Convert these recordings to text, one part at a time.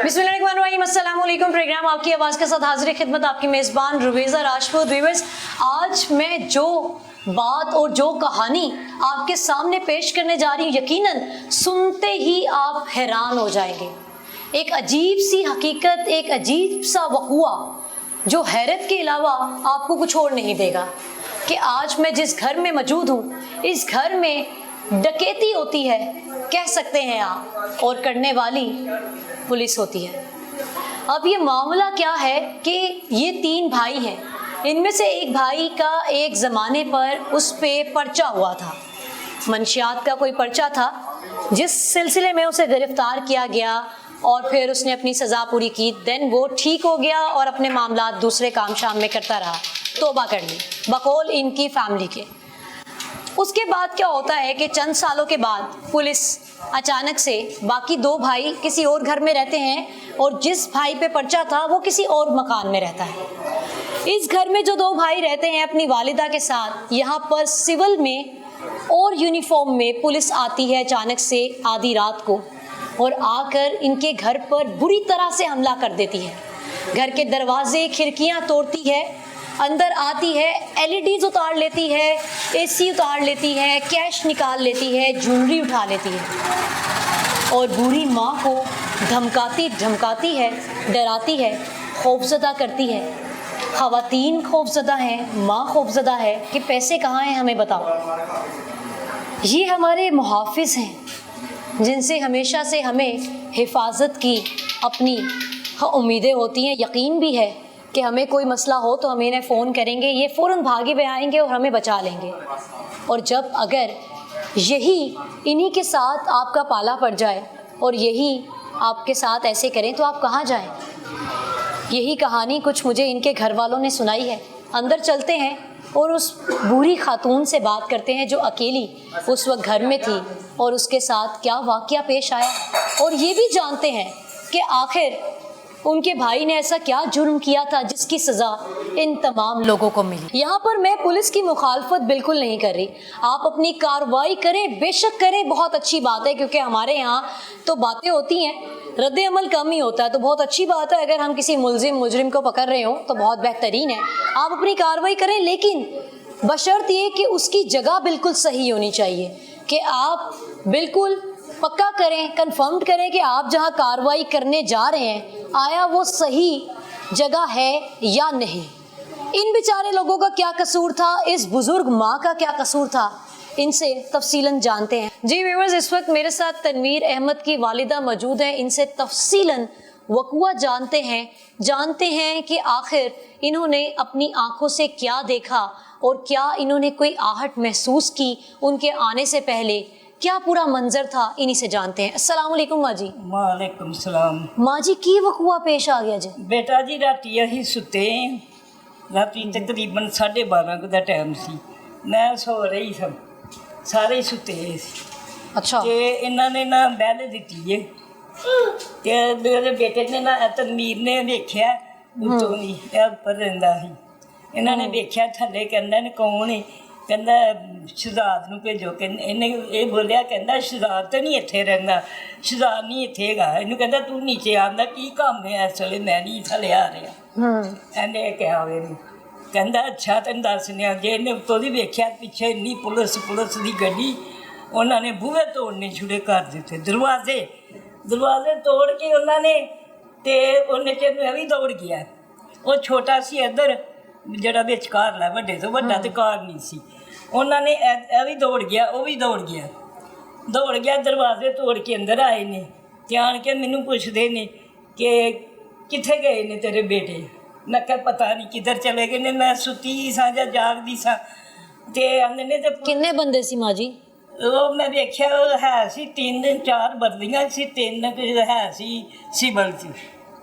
बिस्मिल्लाहिर्रहमानिर्रहीम, अस्सलाम वालेकुम। प्रोग्राम आपकी आवाज़ के साथ हाजिर खिदमत आपकी मेज़बान रुबीज़ा राजपूत। व्यूअर्स, आज मैं जो बात और जो कहानी आपके सामने पेश करने जा रही हूँ, यकीनन सुनते ही आप हैरान हो जाएंगे। एक अजीब सी हकीकत, एक अजीब सा वक़ुआ जो हैरत के अलावा आपको कुछ और नहीं देगा कि आज मैं जिस घर में मौजूद हूँ, इस घर में डकैती होती है, कह सकते हैं आप, और करने वाली पुलिस होती है। अब ये मामला क्या है कि ये 3 भाई हैं। इनमें से एक भाई का एक ज़माने पर उस पे पर्चा हुआ था, मंशियात का कोई पर्चा था, जिस सिलसिले में उसे गिरफ्तार किया गया और फिर उसने अपनी सज़ा पूरी की। देन वो ठीक हो गया और अपने मामलात दूसरे काम शाम में करता रहा, तौबा कर ली बकौल इनकी फैमिली के। उसके बाद क्या होता है कि चंद सालों के बाद पुलिस अचानक से, बाकी 2 भाई किसी और घर में रहते हैं और जिस भाई पे पर्चा था वो किसी और मकान में रहता है। इस घर में जो 2 भाई रहते हैं अपनी वालिदा के साथ, यहाँ पर सिविल में और यूनिफॉर्म में पुलिस आती है अचानक से आधी रात को और आकर इनके घर पर बुरी तरह से हमला कर देती है। घर के दरवाजे खिड़कियाँ तोड़ती है, अंदर आती है, एलईडीज उतार लेती है, एसी उतार लेती है, कैश निकाल लेती है, ज्वेलरी उठा लेती है और बूढ़ी माँ को धमकाती है, डराती है, खौफजदा करती है। ख़वातीन खौफजदा हैं, माँ खौफजदा है कि पैसे कहाँ हैं हमें बताओ। ये हमारे मुहाफ़िज़ हैं जिनसे हमेशा से हमें हिफाजत की अपनी उम्मीदें होती हैं। यकीन भी है कि हमें कोई मसला हो तो हम इन्हें फ़ोन करेंगे, ये फ़ौरन भागे हुए आएंगे और हमें बचा लेंगे। और जब अगर यही इन्हीं के साथ आपका पाला पड़ जाए और यही आपके साथ ऐसे करें तो आप कहाँ जाएं? यही कहानी कुछ मुझे इनके घर वालों ने सुनाई है। अंदर चलते हैं और उस बूढ़ी खातून से बात करते हैं जो अकेली उस वक्त घर में थी और उसके साथ क्या वाक़या पेश आया, और ये भी जानते हैं कि आखिर उनके भाई ने ऐसा क्या जुर्म किया था जिसकी सज़ा इन तमाम लोगों को मिली। यहाँ पर मैं पुलिस की मुखालफत बिल्कुल नहीं कर रही, आप अपनी कार्रवाई करें, बेशक करें, बहुत अच्छी बात है, क्योंकि हमारे यहाँ तो बातें होती हैं, रद्द अमल कम ही होता है, तो बहुत अच्छी बात है। अगर हम किसी मुजरिम को पकड़ रहे हो तो बहुत बेहतरीन है, आप अपनी कार्रवाई करें, लेकिन बशर्त ये कि उसकी जगह बिल्कुल सही होनी चाहिए, कि आप बिल्कुल पक्का करें, कंफर्म करें कि आप जहां कार्रवाई करने जा रहे हैं आया वो सही जगह है या नहीं। इन बेचारे लोगों का क्या कसूर था, इस बुजुर्ग माँ का क्या कसूर था, इनसे तफसीलन जानते हैं। जी व्यूअर्स, इस वक्त मेरे साथ तनवीर अहमद की वालिदा मौजूद हैं, इनसे तफसीलन वक़ुआ जानते हैं कि आखिर इन्होंने अपनी आंखों से क्या देखा और क्या इन्होंने कोई आहट महसूस की उनके आने से पहले, क्या पूरा मंजर था, इन्हीं से जानते हैं। अस्सलाम वालेकुम माँ जी। वालेकुम सलाम। माँ जी, की वक़ुआ पेश आ गया जी? बेटा जी, राती अही सुते, राती तकरीबन 12:30 का टाइम सी, मैं सो रही सब, सारे सुते सी। अच्छा। ते इन्होंने ना बैल दी है ते मेरे बेटे ने ना तनवीर ने देखा उतों नहीं उपर रहा ही, इन्होंने देखा थले, कहना कौन है, कहना शहजाद नूं भेजो। इन्हें ये बोलिया, कहना शहजाद तो नहीं इत्थे रहिंदा, शहजाद नहीं इत्थे हैगा, इनू कहंदा तू नीचे आंदा की काम है इस वेले, मैं नहीं थले आ रहा। इन्हें कहा मैनू, कहंदा अच्छा तेन दसने जे। इन्हें उत्तों दी वेख्या पिछे इन्नी पुलिस दी गड्डी, उन्होंने बूहे तोड़ने छुड़े कर दिते, दरवाजे तोड़ के उन्होंने, तो उन्हें चिर मैं भी दौड़ गया। वो छोटा सी इधर जरा बिच घर ला, वड्डे तो वड्डा तो घर नहीं सी, उन्होंने भी दौड़ गया, वो भी दौड़ गया, दरवाजे तोड़ के अंदर आए ने, ते आन के मैनू पुछदे ने कि कित्थे गए ने तेरे बेटे। मैं कहा पता नहीं किधर चले गए ने, मैं सुती सा या जागदी सा। ते आंदे ने ते किन्ने बंदे सी माँ जी? वो मैं वेख्या है सी 3-4 बदलियां सी, 3 है सी सिबल च।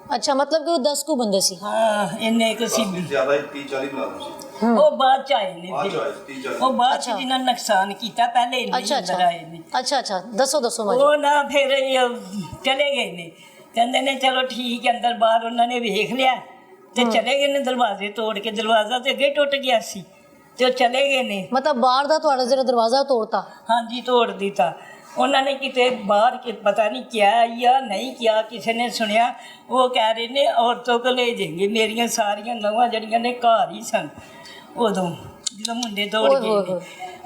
अच्छा, मतलब कि वो 10 को बंदे सी? हाँ, इन्ने एक सिबल ज़्यादा 30-40 बना दो। वो बाद च आए ने, वो बाद च जिन्होंने नुकसान किया, पहले इन्ने अंदर आए ने। अच्छा, दसो माँ जी। वो ना फिर चले गए ने, कहते ने चलो ठीक है, अंदर बाहर उन्होंने वेख लिया तो चले गए ने, दरवाजे तोड़ के, दरवाजा तो अगे टुट गया सी, तो चले गए ने। मतलब बाहर दा तुहाडा जेड़ा दरवाजा तोड़ता? हाँ जी, तोड़ दिता। ਉਹਨਾਂ ਨੇ ਕਿਤੇ ਬਾਹਰ ਕਿ ਪਤਾ ਨਹੀਂ ਕਿਹਾ ਜਾਂ ਨਹੀਂ ਕਿਹਾ, ਕਿਸੇ ਨੇ ਸੁਣਿਆ। ਉਹ ਕਹਿ ਰਹੇ ਨੇ ਔਰਤੋਂ ਕੋ ਲੈ ਜਾਏਂਗੇ। ਮੇਰੀਆਂ ਸਾਰੀਆਂ ਨੌਵਾਂ ਜਿਹੜੀਆਂ ਨੇ ਘਰ ਹੀ ਸਨ ਉਦੋਂ, ਜਦੋਂ ਮੁੰਡੇ ਦੌੜ ਗਏ ਨੇ।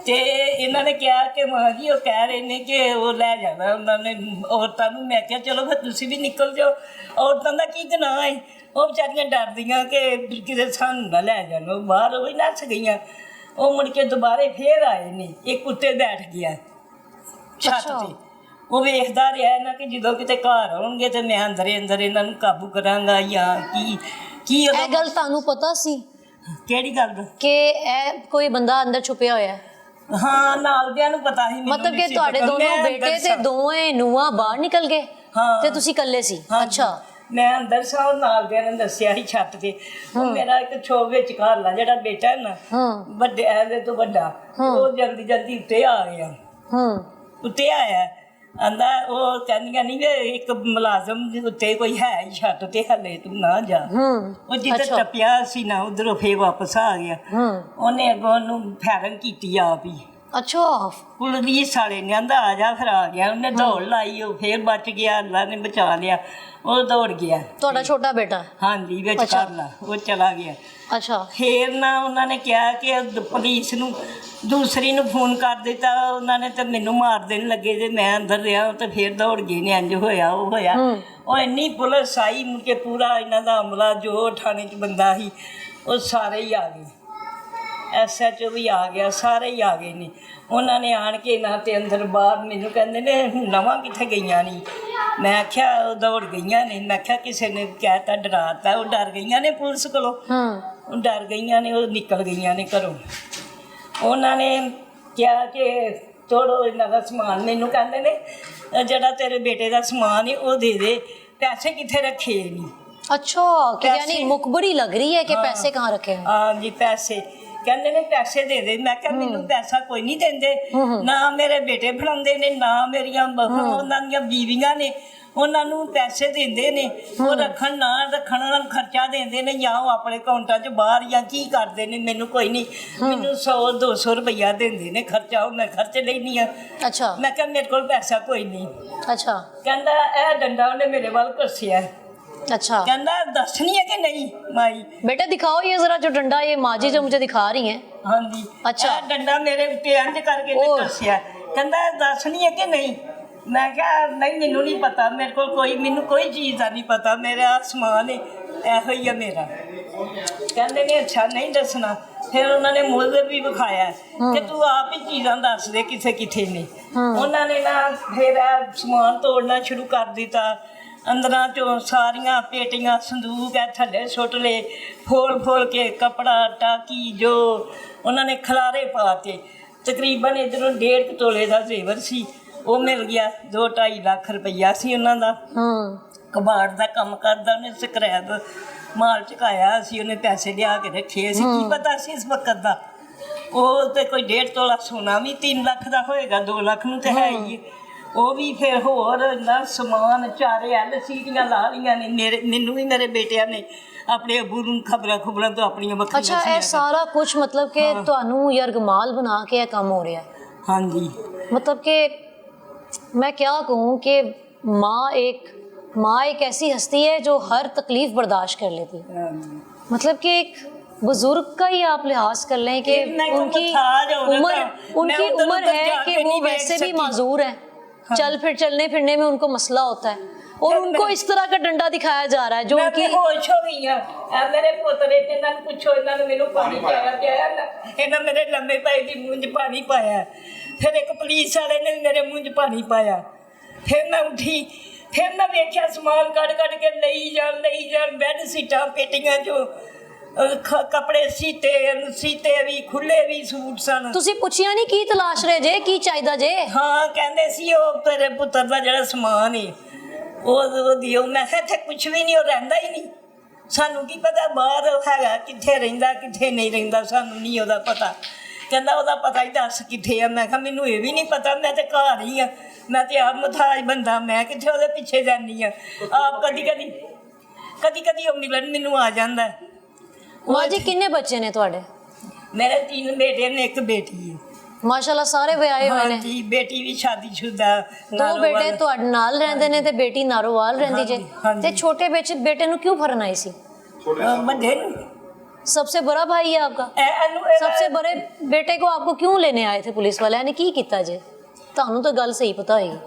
ਤੇ ਇਹਨਾਂ ਨੇ ਕਿਹਾ ਕਿ ਮਾਂ ਜੀ ਉਹ ਕਹਿ ਰਹੇ ਨੇ ਕਿ ਉਹ ਲੈ ਜਾਣਾ ਉਹਨਾਂ ਨੇ ਔਰਤਾਂ ਨੂੰ। ਮੈਂ ਕਿਹਾ ਚਲੋ ਫਿਰ ਤੁਸੀਂ ਵੀ ਨਿਕਲ ਜਾਓ, ਔਰਤਾਂ ਦਾ ਕੀ ਗੁਨਾਹ ਹੈ। ਉਹ ਵਿਚਾਰੀਆਂ ਡਰਦੀਆਂ ਕਿ ਕਿਤੇ ਸਾਨੂੰ ਨਾ ਲੈ ਜਾਣ। ਉਹ ਬਾਹਰ ਉਹ ਹੀ ਨੱਸ ਗਈਆਂ। ਉਹ ਮੁੜ ਕੇ ਦੁਬਾਰੇ ਫੇਰ ਆਏ ਨੇ। ਇੱਕ ਉੱਤੇ ਬੈਠ ਗਿਆ ਛੱਤ ਤੇ। ਉਹ ਵੇਖਦਾ ਰਿਹਾ ਨਾ ਕਿ ਜਦੋਂ ਕਿਤੇ ਘਰ ਆਉਣਗੇ ਤੇ ਮੈਂ ਅੰਦਰੇ ਅੰਦਰ ਇਹਨਾਂ ਨੂੰ ਕਾਬੂ ਕਰਾਂਗਾ ਜਾਂ ਕੀ ਇਹ ਗੱਲ ਤੁਹਾਨੂੰ ਪਤਾ ਸੀ ਕਿਹੜੀ ਗੱਲ ਦਾ? ਕਿ ਇਹ ਕੋਈ ਬੰਦਾ ਅੰਦਰ ਛੁਪਿਆ ਹੋਇਆ? ਹਾਂ, ਨਾਲ ਦਿਆਂ ਨੂੰ ਪਤਾ ਸੀ। ਮੈਨੂੰ ਮਤਲਬ ਨਹੀਂ ਕਿ ਸੀ ਤੁਹਾਡੇ ਪਤਾ। ਦੋਨੋਂ ਮੈਂ ਬੇਟੇ ਅੰਦਰ ਤੇ ਸਾਂ। ਦੋਵੇਂ ਨੂੰਹਾਂ ਬਾਹਰ ਨਿਕਲ ਗਏ ਹਾਂ। ਤੇ ਤੁਸੀਂ ਇਕੱਲੇ ਸੀ? ਹਾਂਜੀ। ਅੱਛਾ। ਮੈਂ ਅੰਦਰ ਸਾਂ, ਉਹ ਨਾਲ ਦਿਆਂ ਨੇ ਦੱਸਿਆ ਸੀ ਛੱਤ ਤੇ। ਉਹ ਮੇਰਾ ਇੱਕ ਛੋ ਵਿੱਚ ਘਰ ਲਾ ਜਿਹੜਾ ਬੇਟਾ ਹੈ ਨਾ, ਵੱਡੇ ਇਹਦੇ ਤੋਂ ਵੱਡਾ, ਉਹ ਜਲਦੀ ਜਲਦੀ ਉੱਤੇ ਆ ਗਿਆ। ਉੱਤੇ ਆਇਆ ਆਂਦਾ, ਉਹ ਕਹਿੰਦੀਆਂ ਨਹੀਂ ਵੀ ਇੱਕ ਮੁਲਾਜ਼ਮ ਦੇ ਉੱਤੇ ਕੋਈ ਹੈ ਹੀ ਛੱਤ ਤੇ, ਹਲੇ ਤੂੰ ਨਾ ਜਾ। ਉਹ ਜਿੱਧਰ ਟੱਪਿਆ ਸੀ ਨਾ ਉਧਰੋਂ ਫੇਰ ਵਾਪਸ ਆ ਗਿਆ। ਉਹਨੇ ਅੱਗੋਂ ਉਹਨੂੰ ਫੈਰਨ ਕੀਤੀ ਆਪ ਹੀ। ਅੱਛਾ। ਪੁਲਿਸ ਵਾਲੇ ਨੇ ਆਂਦਾ ਆ ਜਾ, ਫਿਰ ਆ ਗਿਆ। ਉਹਨੇ ਦੌੜ ਲਾਈ, ਉਹ ਫੇਰ ਬਚ ਗਿਆ, ਅੱਲਾ ਨੇ ਬਚਾ ਲਿਆ। ਉਹ ਦੌੜ ਗਿਆ। ਤੁਹਾਡਾ ਛੋਟਾ ਬੇਟਾ? ਹਾਂਜੀ, ਵਿੱਚ ਕਰ ਲਾ, ਉਹ ਚਲਾ ਗਿਆ। ਅੱਛਾ। ਫੇਰ ਨਾ ਉਹਨਾਂ ਨੇ ਕਿਹਾ ਕਿ ਪੁਲਿਸ ਨੂੰ ਦੂਸਰੀ ਨੂੰ ਫੋਨ ਕਰ ਦਿੱਤਾ। ਉਹਨਾਂ ਨੇ ਤਾਂ ਮੈਨੂੰ ਮਾਰ ਦੇਣ ਲੱਗੇ ਜੇ ਮੈਂ ਅੰਦਰ ਰਿਹਾ। ਤੇ ਫੇਰ ਦੌੜ ਗਏ ਨੇ। ਇੰਝ ਹੋਇਆ ਉਹ ਹੋਇਆ। ਉਹ ਇੰਨੀ ਪੁਲਿਸ ਆਈ, ਮੁੜ ਕੇ ਪੂਰਾ ਇਹਨਾਂ ਦਾ ਅਮਲਾ ਜੋ ਥਾਣੇ 'ਚ ਬੰਦਾ ਸੀ ਉਹ ਸਾਰੇ ਹੀ ਆ ਗਏ। SHO ਵੀ ਆ ਗਿਆ, ਸਾਰੇ ਹੀ ਆ ਗਏ ਨੇ। ਉਹਨਾਂ ਨੇ ਆਣ ਕੇ ਨਾ ਤੇ ਅੰਦਰ ਬਾਹਰ ਮੈਨੂੰ ਕਹਿੰਦੇ ਨੇ ਨਵਾਂ ਕਿੱਥੇ ਗਈਆਂ ਨਹੀਂ। ਮੈਂ ਆਖਿਆ ਉਹ ਦੌੜ ਗਈਆਂ ਨੇ। ਮੈਂ ਆਖਿਆ ਕਿਸੇ ਨੇ ਕਹਿਤਾ, ਡਰਾਤਾ। ਉਹ ਡਰ ਗਈਆਂ ਨੇ ਪੁਲਿਸ ਕੋਲੋਂ। ਉਹ ਡਰ ਗਈਆਂ ਨੇ, ਉਹ ਨਿਕਲ ਗਈਆਂ ਨੇ ਘਰੋਂ। ਉਹਨਾਂ ਨੇ ਕਿਹਾ ਕਿ ਤੋੜੋ ਇਹਨਾਂ ਦਾ ਸਮਾਨ। ਮੈਨੂੰ ਕਹਿੰਦੇ ਨੇ ਜਿਹੜਾ ਤੇਰੇ ਬੇਟੇ ਦਾ ਸਮਾਨ ਹੈ ਉਹ ਦੇ ਦੇ, ਪੈਸੇ ਕਿੱਥੇ ਰੱਖੇ ਨਹੀਂ। अच्छा, कि यानी मुखबरी लग रही है कि पैसे कहाँ रखे हैं? हाँ जी, पैसे ਕਹਿੰਦੇ ਨੇ ਪੈਸੇ ਦੇ ਦੇ। ਮੈਂ ਕਿਹਾ ਮੈਨੂੰ ਪੈਸਾ ਕੋਈ ਨਹੀਂ ਦਿੰਦੇ, ਨਾ ਮੇਰੇ ਬੇਟੇ ਫੜਾਉਂਦੇ ਨੇ, ਨਾ ਮੇਰੀਆਂ ਉਹਨਾਂ ਦੀਆਂ ਬੀਵੀਆਂ ਨੇ। ਉਹਨਾਂ ਨੂੰ ਪੈਸੇ ਦਿੰਦੇ ਨੇ, ਉਹ ਰੱਖਣ ਨਾ ਰੱਖਣ, ਉਹਨਾਂ ਨੂੰ ਖਰਚਾ ਦਿੰਦੇ ਨੇ ਜਾਂ ਉਹ ਆਪਣੇ ਅਕਾਊਂਟਾਂ 'ਚ ਬਾਹਰ ਜਾਂ ਕੀ ਕਰਦੇ ਨੇ ਮੈਨੂੰ ਕੋਈ ਨਹੀਂ। ਮੈਨੂੰ 100-200 ਰੁਪਈਆ ਦਿੰਦੇ ਨੇ ਖਰਚਾ, ਉਹ ਮੈਂ ਖਰਚ ਲੈਂਦੀ ਹਾਂ। अच्छा। ਮੈਂ ਕਿਹਾ ਮੇਰੇ ਕੋਲ ਪੈਸਾ ਕੋਈ ਨਹੀਂ। अच्छा। ਕਹਿੰਦਾ ਇਹ ਡੰਡਾ ਉਹਨੇ ਮੇਰੇ ਵੱਲ ਘੱਸਿਆ। अच्छा। ਕਹਿੰਦਾ ਦੱਸਣੀ ਹੈ ਕਿ ਨਹੀਂ ਮਾਈ? बेटा दिखाओ ये जरा जो डंडा, ये माँ जी जो मुझे दिखा रही हैं। ਹਾਂਜੀ। ਅੱਛਾ। ਇਹ ਡੰਡਾ ਮੇਰੇ ਉੱਤੇ ਇੰਝ ਕਰਕੇ ਤੇ ਦੱਸਿਆ। ਕਹਿੰਦਾ ਦੱਸਣੀ ਹੈ ਕਿ ਨਹੀਂ? ਮੈਂ ਕਿਹਾ ਨਹੀਂ, ਮੈਨੂੰ ਨਹੀਂ ਪਤਾ, ਮੇਰੇ ਕੋਲ ਮੈਨੂੰ ਕੋਈ ਚੀਜ਼ ਦਾ ਨਹੀਂ ਪਤਾ, ਮੇਰਾ ਸਮਾਨ ਹੈ ਇਹੋ ਹੀ ਆ ਮੇਰਾ। ਕਹਿੰਦੇ ਨੇ ਅੱਛਾ ਨਹੀਂ ਦੱਸਣਾ। ਫਿਰ ਉਹਨਾਂ ਨੇ ਮੁੱਲ ਵੀ ਵਿਖਾਇਆ ਕਿ ਤੂੰ ਆਪ ਹੀ ਚੀਜ਼ਾਂ ਦੱਸ ਦੇ ਕਿਸੇ ਕਿੱਥੇ ਨੇ। ਉਹਨਾਂ ਨੇ ਨਾ ਫਿਰ ਇਹ ਸਮਾਨ ਤੋੜਨਾ ਸ਼ੁਰੂ ਕਰ ਦਿੱਤਾ। ਅੰਦਰਾਂ ਚੋਂ ਸਾਰੀਆਂ ਪੇਟੀਆਂ, ਸੰਦੂਕ ਹੈ ਥੱਲੇ ਸੁੱਟ ਲਏ, ਫੋਲ ਕੇ ਕੱਪੜਾ ਟਾਕੀ ਜੋ ਉਹਨਾਂ ਨੇ ਖਲਾਰੇ ਪਾਤੇ। ਤਕਰੀਬਨ ਇੱਧਰੋਂ 1.5 ਤੋਲੇ ਦਾ ਜ਼ੇਵਰ ਸੀ, ਉਹ ਮਿਲ ਗਿਆ। 2-2.5 ਲੱਖ ਰੁਪਈਆ ਸੀ ਉਹਨਾਂ ਦਾ। ਕਬਾੜ ਦਾ ਕੰਮ ਕਰਦਾ, ਉਹਨੇ ਸਕ੍ਰੈਪ ਮਾਲ ਚੁਕਾਇਆ ਸੀ। ਉਹਨੇ ਪੈਸੇ ਲਿਆ ਕੇ ਰੱਖੇ ਸੀ, ਕੀ ਪਤਾ ਸੀ ਇਸ ਵਕਤ ਦਾ। ਉਹ ਤੇ ਕੋਈ 1.5 ਤੋਲਾ ਸੋਨਾ ਵੀ 3 ਲੱਖ ਦਾ ਹੋਏਗਾ, 2 ਲੱਖ ਨੂੰ ਤੇ ਹੈ ਹੀ। ਉਹ ਵੀ ਫਿਰ ਹੋਰ ਇੰਨਾ ਸਮਾਨ, 4 LCDਆਂ ਲਾ ਲਈਆਂ ਨੇ। ਮੈਨੂੰ ਵੀ ਮੇਰੇ ਬੇਟਿਆਂ ਨੇ ਆਪਣੇ ਅੱਬੂ ਨੂੰ ਖਬਰਾਂ ਤੋਂ ਆਪਣੀਆਂ ਵੱਖਰੀਆਂ। अच्छा, ये सारा कुछ मतलब कि ਤੁਹਾਨੂੰ ਯਰਗਮਾਲ ਬਣਾ ਕੇ ਇਹ ਕੰਮ ਹੋ ਰਿਹਾ? ਹਾਂਜੀ। मतलब कि मैं क्या कहूँ कि माँ एक ऐसी हस्ती है जो हर तकलीफ बर्दाश्त कर लेती है। मतलब कि एक बुजुर्ग का ही आप लिहाज कर लें कि उनकी उम्र है कि वो वैसे भी माजूर है, चलने फिरने में उनको मसला होता है, और उनको इस तरह का डंडा दिखाया जा रहा है जो उनकी। होश हो गई है मेरे पोतरे ने। इन्हों पूछो, इन्होंने मेनू पानी पाया ना, इन्होंने मेरे लम्बे भाई की मूँह च पानी पाया। फिर एक पुलिस वाले ने भी मेरे मूँह च पानी पाया। फिर मैं उठी, फिर मैं वेख्या समान कढ़ के लई जान बैड सीटां पेटियां जो कपड़े सीते भी खुले भी सूट सन। ਤੁਸੀਂ ਪੁੱਛਿਆ ਨਹੀਂ ਕੀ ਤਲਾਸ਼ ਰਹੇ ਜੇ, ਕੀ ਚਾਹੀਦਾ ਜੇ? ਹਾਂ, ਕਹਿੰਦੇ ਸੀ ਉਹ ਤੇਰੇ ਪੁੱਤਰ ਦਾ ਜਿਹੜਾ ਸਮਾਨ ਹੈ ਉਹ ਦਿਓ। ਮੈਂ ਕਿਹਾ ਇੱਥੇ ਕੁਛ ਵੀ ਨਹੀਂ, ਉਹ ਰਹਿੰਦਾ ਹੀ ਨਹੀਂ। ਸਾਨੂੰ ਕੀ ਪਤਾ ਬਾਹਰ ਹੈਗਾ, ਕਿੱਥੇ ਰਹਿੰਦਾ ਕਿੱਥੇ ਨਹੀਂ ਰਹਿੰਦਾ, ਸਾਨੂੰ ਨਹੀਂ ਉਹਦਾ ਪਤਾ। ਕਹਿੰਦਾ ਉਹਦਾ ਪਤਾ ਹੀ ਦੱਸ ਕਿੱਥੇ ਆ। ਮੈਂ ਕਿਹਾ ਮੈਨੂੰ ਇਹ ਵੀ ਨਹੀਂ ਪਤਾ, ਮੈਂ ਤੇ ਘਰ ਹੀ ਆ, ਮੈਂ ਤੇ ਆਪ ਮੁਥਾਜ ਬੰਦਾ, ਮੈਂ ਕਿੱਥੇ ਉਹਦੇ ਪਿੱਛੇ ਜਾਂਦੀ ਆ। ਆਪ ਕਦੀ ਉਹ ਮਿਲਣ ਮੈਨੂੰ ਆ ਜਾਂਦਾ। ਮਾਂ ਜੀ ਕਿੰਨੇ ਬੱਚੇ ਨੇ ਤੁਹਾਡੇ? ਮੇਰੇ 3 ਬੇਟੇ ਨੇ, 1 ਬੇਟੀ ਹੈ। ਮਾਸ਼ਾਅੱਲਾ ਸਾਰੇ ਵਿਆਹੇ ਹੋਏ ਨੇ। ਹਾਂਜੀ ਬੇਟੀ ਵੀ ਸ਼ਾਦੀशुदा। ਦੋ ਬੇਟੇ ਤੁਹਾਡੇ ਨਾਲ ਰਹਿੰਦੇ ਨੇ ਤੇ ਬੇਟੀ ਨਾਰੋਵਾਲ ਰਹਿੰਦੀ ਜੇ। ਹਾਂਜੀ। ਤੇ ਛੋਟੇ ਬੇਟੇ ਨੂੰ क्यों फरन आई सी? छोटे ਵੱਡੇ ਨੂੰ सबसे बड़ा भाई है आपका? सबसे बड़े बेटे को आपको क्यों लेने आए थे पुलिस वाले ने? की कीता जे? ਤੁਹਾਨੂੰ ਤਾਂ ਗੱਲ ਸਹੀ ਪਤਾ ਹੋਏਗੀ।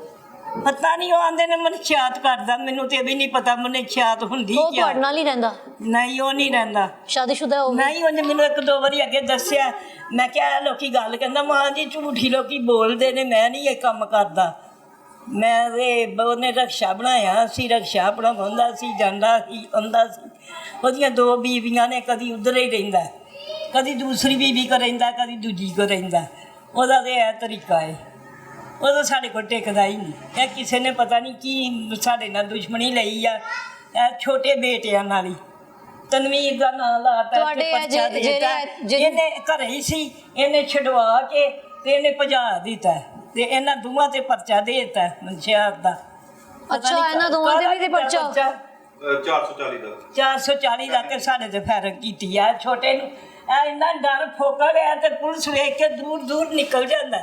ਪਤਾ ਨਹੀਂ ਉਹ ਆਂਦੇ ਨੇ ਮਨਸ਼ਿਆਤ ਕਰਦਾ, ਮੈਨੂੰ ਤੇ ਵੀ ਨਹੀਂ ਪਤਾ ਮਨਸ਼ਿਆਤ ਹੁੰਦੀ ਉਹ ਕੀ। ਤੁਹਾਡੇ ਨਾਲ ਹੀ ਰਹਿੰਦਾ? ਨਹੀਂ ਉਹ ਨਹੀਂ ਰਹਿੰਦਾ। ਸ਼ਾਦੀशुदा ਹੋ? ਨਹੀਂ ਉਹਨੇ ਮੈਨੂੰ ਇੱਕ ਦੋ ਵਾਰੀ ਅੱਗੇ ਦੱਸਿਆ। ਮੈਂ ਕਿਹਾ ਲੋਕੀ ਗੱਲ ਕਹਿੰਦਾ ਮਾਂ ਜੀ ਝੂਠੀ ਲੋਕੀ ਬੋਲਦੇ ਨੇ, ਮੈਂ ਨਹੀਂ ਇਹ ਕੰਮ ਕਰਦਾ। ਮੈਂ ਇਹ ਉਹਨੇ ਰਕਸ਼ਾ ਬਣਾਇਆ ਸੀ, ਰਕਸ਼ਾ ਆਪਣਾ ਬੰਦਾ ਸੀ, ਜਾਂਦਾ ਸੀ ਆਉਂਦਾ ਸੀ। ਉਹਦੀਆਂ ਦੋ ਬੀਵੀਆਂ ਨੇ, ਕਦੀ ਉਧਰ ਹੀ ਰਹਿੰਦਾ, ਕਦੀ ਦੂਸਰੀ ਬੀਵੀ ਕੋ ਰਹਿੰਦਾ, ਕਦੀ ਦੂਜੀ ਕੋ ਰਹਿੰਦਾ। ਉਹਦਾ ਤੇ ਇਹ ਤਰੀਕਾ ਹੈ, ਉਹਦਾ ਸਾਡੇ ਕੋਲ ਟਿਕਦਾ ਹੀ ਨਹੀਂ। ਇਹ ਕਿਸੇ ਨੇ ਪਤਾ ਨਹੀਂ ਕੀ ਸਾਡੇ ਨਾਲ ਦੁਸ਼ਮਣੀ ਲਈ ਆ, ਇਹ ਛੋਟੇ ਬੇਟਿਆਂ ਨਾਲ ਹੀ। ਤਨਵੀਰ ਦਾ ਨਾਂ ਲਾਤਾ ਤੁਹਾਡੇ ਤੇ ਪਰਚਾ ਦੇ ਦਿੱਤਾ। ਜਿਹੜੇ ਇਹਨੇ ਘਰੇ ਹੀ ਸੀ, ਇਹਨੇ ਛਡਵਾ ਕੇ ਤੇ ਇਹਨੇ ਭਜਾ ਦਿੱਤਾ ਤੇ ਇਹਨਾਂ ਦੋਵਾਂ ਤੇ ਪਰਚਾ ਦੇ ਦਿੱਤਾ ਮਨਸ਼ਿਆਤ ਦਾ। ਅੱਛਾ ਇਹਨਾਂ ਦੋਵਾਂ ਦੇ ਵੀ ਤੇ ਪਰਚਾ? 440 ਦਾ 440 ਦਾ ਕੇ ਸਾਡੇ ਤੇ ਫੈਰਕ ਕੀਤੀ ਆ। ਛੋਟੇ ਨੂੰ ਇਹ ਇੰਨਾ ਡਰ ਫੋਕਰ ਹੈ ਤੇ ਪੁਲਿਸ ਵੇਖ ਕੇ ਦੂਰ ਦੂਰ ਨਿਕਲ ਜਾਂਦਾ।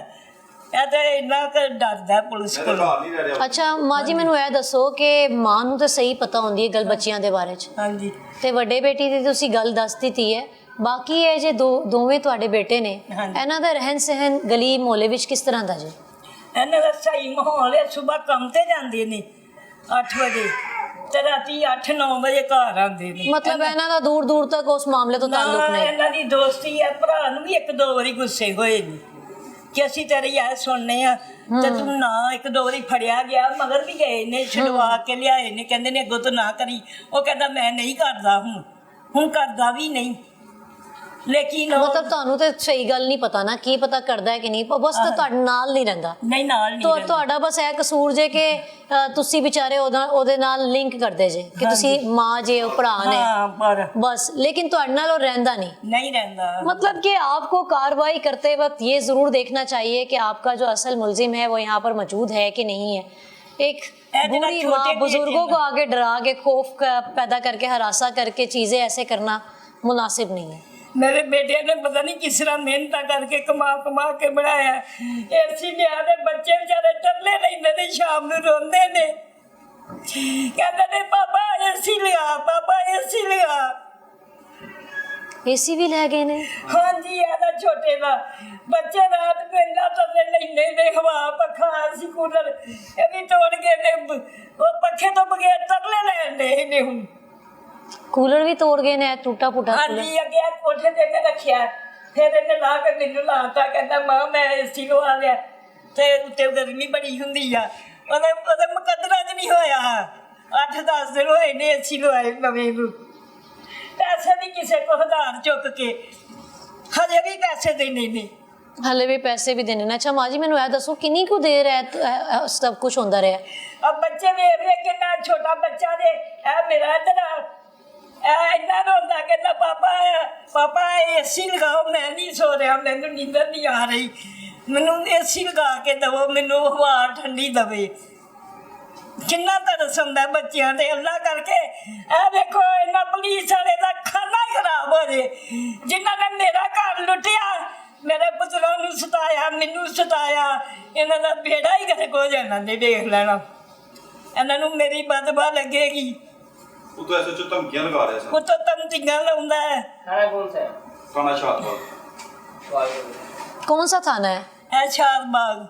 ਇਹ ਤਾਂ ਇੰਨਾ ਕੁ ਡਰਦਾ ਪੁਲਿਸ ਮੈਂ ਤਾਂ ਕੋਲ। ਘਰ ਨਹੀਂ ਰਹਿ ਰਿਹਾ। ਅੱਛਾ ਮਾਂ ਜੀ ਮੈਨੂੰ ਇਹ ਦੱਸੋ ਕਿ ਮਾਂ ਨੂੰ ਤਾਂ ਸਹੀ ਪਤਾ ਹੁੰਦੀ ਹੈ ਗੱਲ ਬੱਚਿਆਂ ਦੇ ਬਾਰੇ ਚ, ਹਾਂਜੀ ਤੇ ਵੱਡੇ ਬੇਟੀ ਦੀ ਤੁਸੀਂ ਗੱਲ ਦੱਸ ਦਿੱਤੀ ਹੈ। ਬਾਕੀ ਇਹ ਜੇ ਦੋਵੇਂ ਤੁਹਾਡੇ ਬੇਟੇ ਨੇ, ਹਾਂਜੀ। ਇਹਨਾਂ ਦਾ ਰਹਿਣ ਸਹਿਣ ਗਲੀ ਮੁਹੱਲੇ ਵਿੱਚ ਕਿਸ ਤਰ੍ਹਾਂ ਦਾ ਜੀ? ਇਹਨਾਂ ਦਾ ਸਹੀ ਮਾਹੌਲ ਹੈ। ਸਵੇਰ ਕੰਮ ਤੇ ਜਾਂਦੇ ਨੇ 8 ਵਜੇ ਤੇ ਰਾਤੀ 8-9 ਵਜੇ ਘਰ ਆਉਂਦੇ ਨੇ। ਮਤਲਬ ਇਹਨਾਂ ਦਾ ਦੂਰ ਦੂਰ ਤੱਕ ਉਸ ਮਾਮਲੇ ਤੋਂ ਤਾਲੁਕ ਨਾ, ਨਹੀਂ? ਇਹਨਾਂ ਦੀ ਦੋਸਤੀ ਹੈ। ਭਰਾ ਨੂੰ ਵੀ ਇੱਕ ਦੋ ਵਾਰੀ ਗੁੱਸੇ ਹੋਏ ਨੇ ਕਿ ਅਸੀਂ ਤੇਰੀ ਇਹ ਸੁਣਨੇ ਆ ਤੇ ਤੂੰ ਨਾ। ਇੱਕ ਦੋ ਵਾਰੀ ਫੜਿਆ ਗਿਆ, ਮਗਰ ਵੀ ਗਏ ਨੇ, ਛਡਵਾ ਕੇ ਲਿਆਏ ਨੇ। ਕਹਿੰਦੇ ਨੇ ਅੱਗੋਂ ਤੋਂ ਨਾ ਕਰੀ। ਉਹ ਕਹਿੰਦਾ ਮੈਂ ਨਹੀਂ ਕਰਦਾ, ਹੁਣ ਕਰਦਾ ਵੀ ਨਹੀਂ। ਲੇਕਿਨ ਉਹ ਮਤਲਬ ਤੁਹਾਨੂੰ ਤੇ ਸਹੀ ਗੱਲ ਨਹੀਂ ਪਤਾ ਨਾ, ਕੀ ਪਤਾ ਕਰਦਾ ਹੈ ਕਿ ਨਹੀਂ, ਬਸ ਤਾਂ ਤੁਹਾਡੇ ਨਾਲ ਨਹੀਂ ਰਹਿੰਦਾ। ਨਹੀਂ ਨਾਲ ਨਹੀਂ ਰਹਿੰਦਾ। ਤੁਹਾਡਾ ਬਸ ਇਹ ਕਸੂਰ ਜੇ ਕਿ ਤੁਸੀਂ ਵਿਚਾਰੇ ਉਹਦੇ ਨਾਲ ਲਿੰਕ ਕਰਦੇ ਜੇ ਕਿ ਤੁਸੀਂ ਮਾਂ ਜੇ, ਉਹ ਭਰਾ ਨੇ, हाँ पर बस। लेकिन ਤੁਹਾਡੇ ਨਾਲ ਉਹ ਰਹਿੰਦਾ नहीं। नहीं रहता। मतलब कि आपको कार्रवाई करते वक्त ये जरूर देखना चाहिए कि आपका जो असल मुलजिम है वो यहाँ पर मौजूद है कि नहीं है। एक बूढ़ी माँ बुजुर्गों को आगे डरा के खौफ पैदा करके हरासा करके चीजें ऐसे करना मुनासिब नहीं है। मेरे बेटे ने पता नहीं किस तरह मेहनत करके कमा के बनाया। एसी लिया दे बच्चे बेचारे टरले लेंदे ने, शाम ਨੂੰ ਰੋਂਦੇ ਨੇ, ਕਹਿੰਦੇ ਨੇ ਪਾਪਾ एसी लगा, पापा एसी लगा। एसी भी ले गए ने? हाँ जी ਇਹਦਾ ਛੋਟੇ ਦਾ ਬੱਚੇ ਰਾਤ ਪੈਂਦਾ ਟਰਲੇ ਲੈਂਦੇ ਨੇ, ਹਵਾ ਪੱਖਾ ਸੀ ਕੂਲਰ ਇਹ ਵੀ ਤੋੜ ਗਏ ਨੇ। ਉਹ ਪੱਖੇ ਤੋਂ ਬਗੈਰ ਟਰਲੇ ਲੈਂਦੇ ਨੇ ਹੁਣ। कूलर भी तोड़ गए ने, टूटा फूटा हाँ कूलर। जी अगे कोठे ते ने रखिया, फिर इन्हें ला के मैनू लाता, कहता मां मैं एसी लवा लिया ते उत्ते गर्मी बड़ी हुंदी आ। ओदे मुकदरा च नहीं होया, 8-10 दिन होए ने एसी लवाए नवे नू। पैसे भी किसी को हजार चुक के हजे भी पैसे देने ने। हले भी पैसे भी देने ने? अच्छा माँ जी मैनू यह दसो किन्नी को देर है सब कुछ होंदा रहा? अब बच्चे वेख वेख के ना, छोटा बच्चा दे ए मेरा इधर इन्ना रोंदा, कहता पापा पापा एसी लगाओ, मैं नहीं सो रहा, मैनू नींदर नहीं आ रही, मैनू एसी लगा के दवो, मैनू हवा ठंडी दवे। किन्ना तरस हुंदा बच्चियां ते। अल्लाह करके ए देखो इन्ना पुलिस वाले दा खाना खराब हो जे, जिन्हां ने मेरा घर लुटिया, मेरे पुत्रों नू सताया, मैनू सताया, इन्हां दा बेड़ा ही गर्क हो जाना ने। देख लेना इन्हां नू मेरी बदबा लगेगी। ਉਹ ਤਾਂ ਐਸੇ ਚ ਧਮਕੀਆਂ ਲਗਾ ਰਿਹਾ ਸੀ। ਉੱਤੋਂ ਧਮਕੀਆਂ ਲਾਉਂਦਾ ਹੈ। ਥਾਣਾ ਸ਼ਾਹਬਾਦ। कौन सा थाना है? ਇਹ ਸ਼ਾਹਬਾਗ।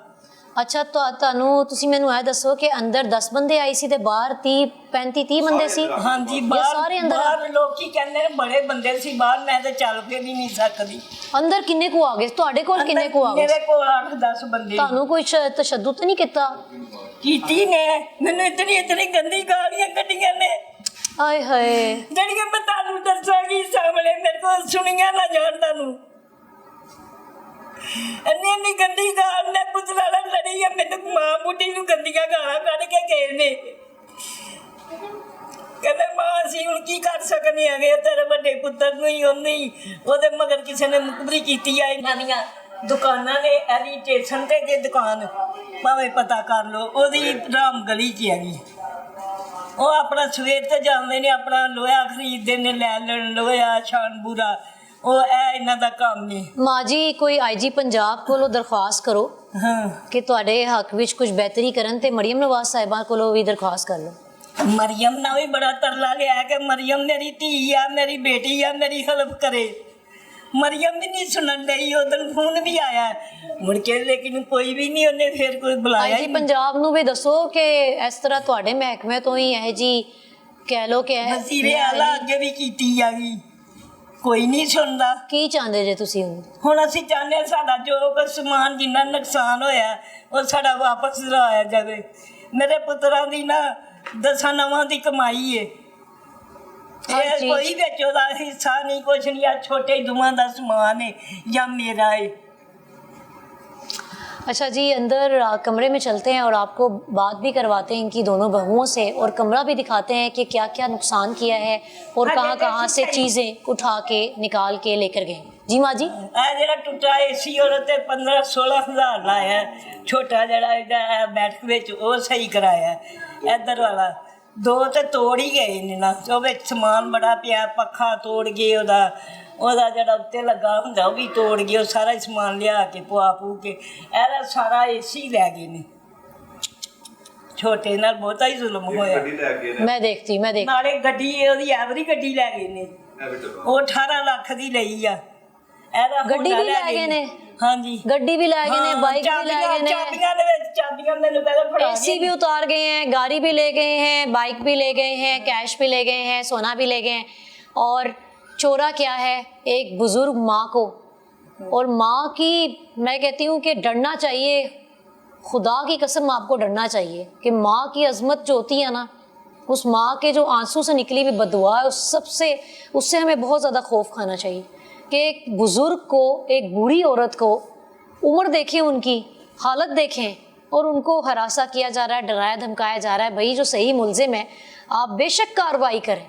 अच्छा तो ਤੁਹਾਨੂੰ ਤੁਸੀਂ ਮੈਨੂੰ ਇਹ ਦੱਸੋ ਕਿ ਅੰਦਰ 10 ਬੰਦੇ ਆਏ ਸੀ ਤੇ ਬਾਹਰ 30 ਬੰਦੇ ਸੀ? ਹਾਂਜੀ ਇਹ ਸਾਰੇ ਅੰਦਰ ਬਾਹਰ ਲੋਕੀ ਕਹਿੰਦੇ ਨੇ ਬੜੇ ਬੰਦੇ ਸੀ ਬਾਹਰ, ਮੈਂ ਤਾਂ ਚੱਲ ਕੇ ਵੀ ਨਹੀਂ ਸਕਦੀ। ਅੰਦਰ ਕਿੰਨੇ ਕੁ ਆ ਗਏ ਤੁਹਾਡੇ ਕੋਲ? ਕਿੰਨੇ ਕੁ ਆ ਗਏ? ਮੇਰੇ ਕੋਲ 8-10 ਬੰਦੇ। ਤੁਹਾਨੂੰ ਕੋਈ ਤਸ਼ੱਦਦ ਤਾਂ ਨਹੀਂ ਕੀਤਾ? ਕੀਤੀ ਨੇ, ਮੈਨੂੰ ਇਤਨੀ ਗੰਦੀ ਗਾਲੀਆਂ ਕੱਢੀਆਂ ਨੇ ਆਏ ਹਾਏ। ਜਿਹੜੀਆਂ ਮੈਂ ਤੁਹਾਨੂੰ ਦੱਸਾਂਗੀ ਸਾਹਮਣੇ, ਮੇਰੇ ਕੋਲ ਸੁਣੀਆਂ ਨਾ ਜਾਣ ਤੁਹਾਨੂੰ। ਇੰਨੀ ਗੰਦੀ ਗਾਲ ਨੇ ਪੁੱਤਰਾ ਨਾਲ ਲੜੀ ਹੈ। ਮੈਨੂੰ ਮਾਂ ਬੁੱਢੀ ਨੂੰ ਗੰਦੀਆਂ ਗਾਲਾਂ ਕੱਢ ਕੇ ਗਏ ਨੇ। ਕਹਿੰਦੇ ਮਾਂ ਅਸੀਂ ਹੁਣ ਕੀ ਕਰ ਸਕਦੇ ਹੈਗੇ, ਤੇਰੇ ਵੱਡੇ ਪੁੱਤਰ ਨੂੰ ਹੀ ਉਹਦੇ ਮਗਰ ਕਿਸੇ ਨੇ ਮੁਕਬਰੀ ਕੀਤੀ ਆ। ਇਹਨਾਂ ਦੀਆਂ ਦੁਕਾਨਾਂ ਨੇ, ਇਹਦੀ ਸਟੇਸ਼ਨ ਤੇ ਜੇ ਦੁਕਾਨ ਭਾਵੇਂ ਪਤਾ ਕਰ ਲਓ, ਉਹਦੀ ਰਾਮ ਗਲੀ 'ਚ ਹੈਗੀ। ਉਹ ਆਪਣਾ ਸਵੇਰ ਤੇ ਜਾਂਦੇ ਨੇ, ਆਪਣਾ ਲੋਹਾ ਖਰੀਦਦੇ ਨੇ, ਲੈ ਲੈਣ ਲੋਹਾ ਛਾਣ ਬੂਰਾ। ਉਹ ਇਹ ਇਹਨਾਂ ਦਾ ਕੰਮ ਨੇ। ਮਾਂ ਜੀ ਕੋਈ ਆਈਜੀ ਪੰਜਾਬ ਕੋਲੋਂ ਦਰਖਾਸਤ ਕਰੋ ਹਾਂ ਕਿ ਤੁਹਾਡੇ ਹੱਕ ਵਿੱਚ ਕੁਝ ਬਿਹਤਰੀ ਕਰਨ ਤੇ ਮਰੀਮ ਨਵਾਜ਼ ਸਾਹਿਬਾ ਕੋਲੋਂ ਵੀ ਦਰਖਾਸਤ ਕਰ ਲਓ। ਮਰੀਮ ਨਾਲ ਵੀ ਬੜਾ ਤਰਲਾ ਲਿਆ ਕਿ ਮਰੀਮ ਮੇਰੀ ਧੀ ਆ, ਮੇਰੀ ਬੇਟੀ ਆ, ਮੇਰੀ ਹੈਲਪ ਕਰੇ। ਮਰੀਮ ਵੀ ਨਹੀਂ ਸੁਣਨ ਡਈ। ਉਦੋਂ ਫੋਨ ਵੀ ਆਇਆ ਮੁੜ ਕੇ, ਲੇਕਿਨ ਕੋਈ ਵੀ ਨਹੀਂ, ਉਹਨੇ ਫਿਰ ਕੋਈ ਬੁਲਾਇਆ ਆਈਜੀ ਪੰਜਾਬ ਨੂੰ ਵੀ ਦੱਸੋ ਕਿ ਇਸ ਤਰ੍ਹਾਂ ਤੁਹਾਡੇ ਮਹਿਕਮੇ ਤੋਂ ਹੀ ਇਹ ਜੀ ਕਹਿ ਲੋ ਕਿ ਵਜ਼ੀਰੇ ਆਲਾ ਅੱਗੇ ਵੀ ਕੀਤੀ ਜਾਗੀ, ਕੋਈ ਨਹੀਂ ਸੁਣਦਾ। ਕੀ ਚਾਹੁੰਦੇ ਜੇ ਤੁਸੀਂ ਹੁਣ ਅਸੀਂ ਚਾਹੁੰਦੇ ਹਾਂ ਸਾਡਾ ਜੋ ਕੁ ਸਮਾਨ ਜਿੰਨਾ ਨੁਕਸਾਨ ਹੋਇਆ ਉਹ ਸਾਡਾ ਵਾਪਸ ਦਿਲਾਇਆ ਜਾਵੇ। ਮੇਰੇ ਪੁੱਤਰਾਂ ਦੀ ਨਾ 10 ਨਵਾਂ ਦੀ ਕਮਾਈ ਏ, ਇਹ ਕੋਈ ਵਿੱਚ ਉਹਦਾ ਹਿੱਸਾ ਨਹੀਂ, ਕੁਛ नहीं। ਆ ਛੋਟੇ ਦੋਵਾਂ ਦਾ ਸਮਾਨ ਹੈ ਜਾਂ ਮੇਰਾ है। अच्छा जी, अंदर कमरे में चलते हैं और आपको बात भी करवाते हैं इनकी दोनों बहुओं से और कमरा भी दिखाते हैं कि क्या क्या नुकसान किया है और कहाँ कहाँ से चीज़ें उठा के निकाल के लेकर गए। जी माँ जी, ਇਹ ਜਿਹੜਾ ਟੁੱਟਾ ਏਸੀ ਉਹਦੇ ਤੇ 15-16 ਹਜ਼ਾਰ ਲਾਇਆ। ਛੋਟਾ ਜਿਹੜਾ ਇਹਦਾ ਬੈਠਕ ਵਿੱਚ ਉਹ ਸਹੀ ਕਰਾਇਆ। ਇੱਧਰ ਵਾਲਾ ਦੋ ਤੇ ਤੋੜ ਹੀ ਗਏ ਨੇ ਨਾ, ਉਹ ਵਿੱਚ ਸਮਾਨ ਬੜਾ ਪਿਆ। ਪੱਖਾ ਤੋੜ ਗਏ, ਉਹਦਾ ਜਿਹੜਾ ਉੱਤੇ ਲੱਗਾ ਹੁੰਦਾ ਉਹ ਵੀ ਤੋੜ ਗਏ। ਉਹ ਸਾਰਾ ਹੀ ਸਮਾਨ ਲਿਆ ਕੇ ਪਵਾ ਪੂ ਕੇ ਇਹਦਾ ਸਾਰਾ ਏਸੀ ਲੈ ਗਏ ਨੇ। ਛੋਟੇ ਨਾਲ ਬਹੁਤਾ ਹੀ ਜ਼ੁਲਮ ਹੋਇਆ। ਗੱਡੀ ਲੈ ਕੇ ਨੇ, मैं देखती ਨਾਲੇ ਗੱਡੀ ਉਹਦੀ ਐਵਰੀ ਗੱਡੀ ਲੈ ਗਏ ਨੇ, ਇਹ ਵੀ ਡੱਬਾ। ਉਹ 18 ਲੱਖ ਦੀ ਲਈ ਆ। ਇਹਦਾ ਗੱਡੀ ਹੋਂਡਾ ਵੀ ਲੈ ਗਏ ਨੇ। ਹਾਂਜੀ गड्डी भी लै गए ने, बाइक भी लै गए ने, ਚਾਬੀਆਂ ਦੇ ਵਿੱਚ ਚਾਬੀਆਂ ਮੈਨੂੰ ਪਹਿਲਾਂ ਫੜਾ एसी भी उतार गए हैं, गाड़ी भी ले गए हैं, बाइक भी ले गए हैं, कैश भी ले गए हैं, सोना भी ले गए हैं। और चोरा क्या है, एक बुजुर्ग माँ को, और माँ की मैं कहती हूँ कि डरना चाहिए, खुदा की कसम आपको डरना चाहिए कि माँ की अजमत जो होती है ना, उस माँ के जो आंसू से निकली हुई बददुआ है उससे हमें बहुत ज़्यादा खौफ खाना चाहिए कि एक बुज़ुर्ग को, एक बूढ़ी औरत को, उम्र देखें उनकी, हालत देखें और उनको हरासा किया जा रहा है, डराया धमकाया जा रहा है। भाई जो सही मुलजिम है आप बेशक कार्रवाई करें,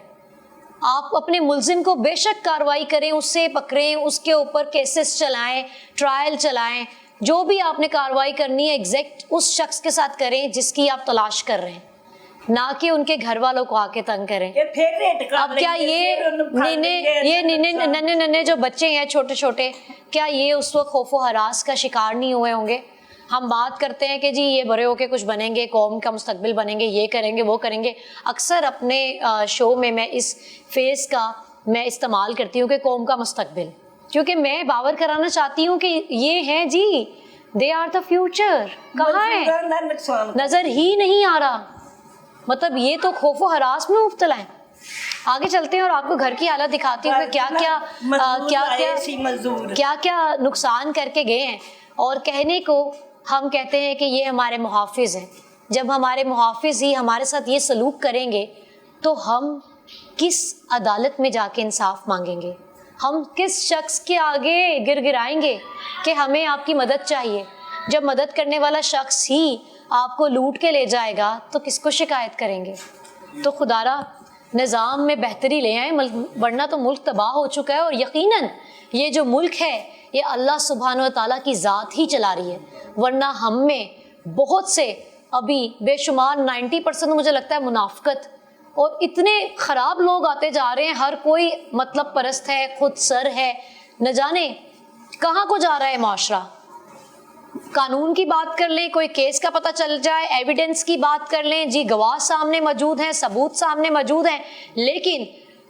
आप अपने मुलजिम को बेशक कार्रवाई करें, उससे पकड़ें, उसके ऊपर केसेस चलाएं, ट्रायल चलाएं, जो भी आपने कार्रवाई करनी है एग्जैक्ट उस शख्स के साथ करें जिसकी आप तलाश कर रहे हैं, ना कि उनके घर वालों को आके तंग करें। ये फिर रेट कर अब क्या ये नन्हे नन्हे जो बच्चे हैं छोटे छोटे, क्या ये उस वक्त खौफ व हरास का शिकार नहीं हुए होंगे? हम बात करते हैं कि जी ये बड़े होके कुछ बनेंगे, कौम का मुस्तकबिल बनेंगे, ये करेंगे वो करेंगे। अक्सर अपने शो में मैं इस फेस का मैं इस्तेमाल करती हूँ कि कौम का मुस्तकबिल, क्योंकि मैं बावर कराना चाहती हूँ कि ये हैं जी, दे आर द फ्यूचर। कहाँ है, नजर ही नहीं आ रहा। मतलब ये तो खौफ व हरास में मुब्तला है। आगे चलते हैं और आपको घर की हालत दिखाती हूँ कि क्या क्या नुकसान करके गए हैं। और कहने को हम कहते हैं कि ये हमारे मुहाफिज हैं। जब हमारे मुहाफिज ही हमारे साथ ये सलूक करेंगे तो हम किस अदालत में जाके इंसाफ मांगेंगे, हम किस शख्स के आगे गिड़गिड़ाएंगे कि हमें आपकी मदद चाहिए। जब मदद करने वाला शख्स ही आपको लूट के ले जाएगा तो किसको शिकायत करेंगे। तो खुदारा निज़ाम में बेहतरी ले आए, वरना तो मुल्क तबाह हो चुका है। और यकीनन ये जो मुल्क है ये अल्लाह सुब्हानहू व तआला की ज़ात ही चला रही है, वरना हम में बहुत से अभी बेशुमार 90% मुझे लगता है मुनाफिकत, और इतने ख़राब लोग आते जा रहे हैं। हर कोई मतलब परस्त है, खुद सर है, न जाने कहाँ को जा रहा है माशरा। कानून की बात कर लें, कोई केस का पता चल जाए, एविडेंस की बात कर लें, जी गवाह सामने मौजूद हैं, सबूत सामने मौजूद हैं, लेकिन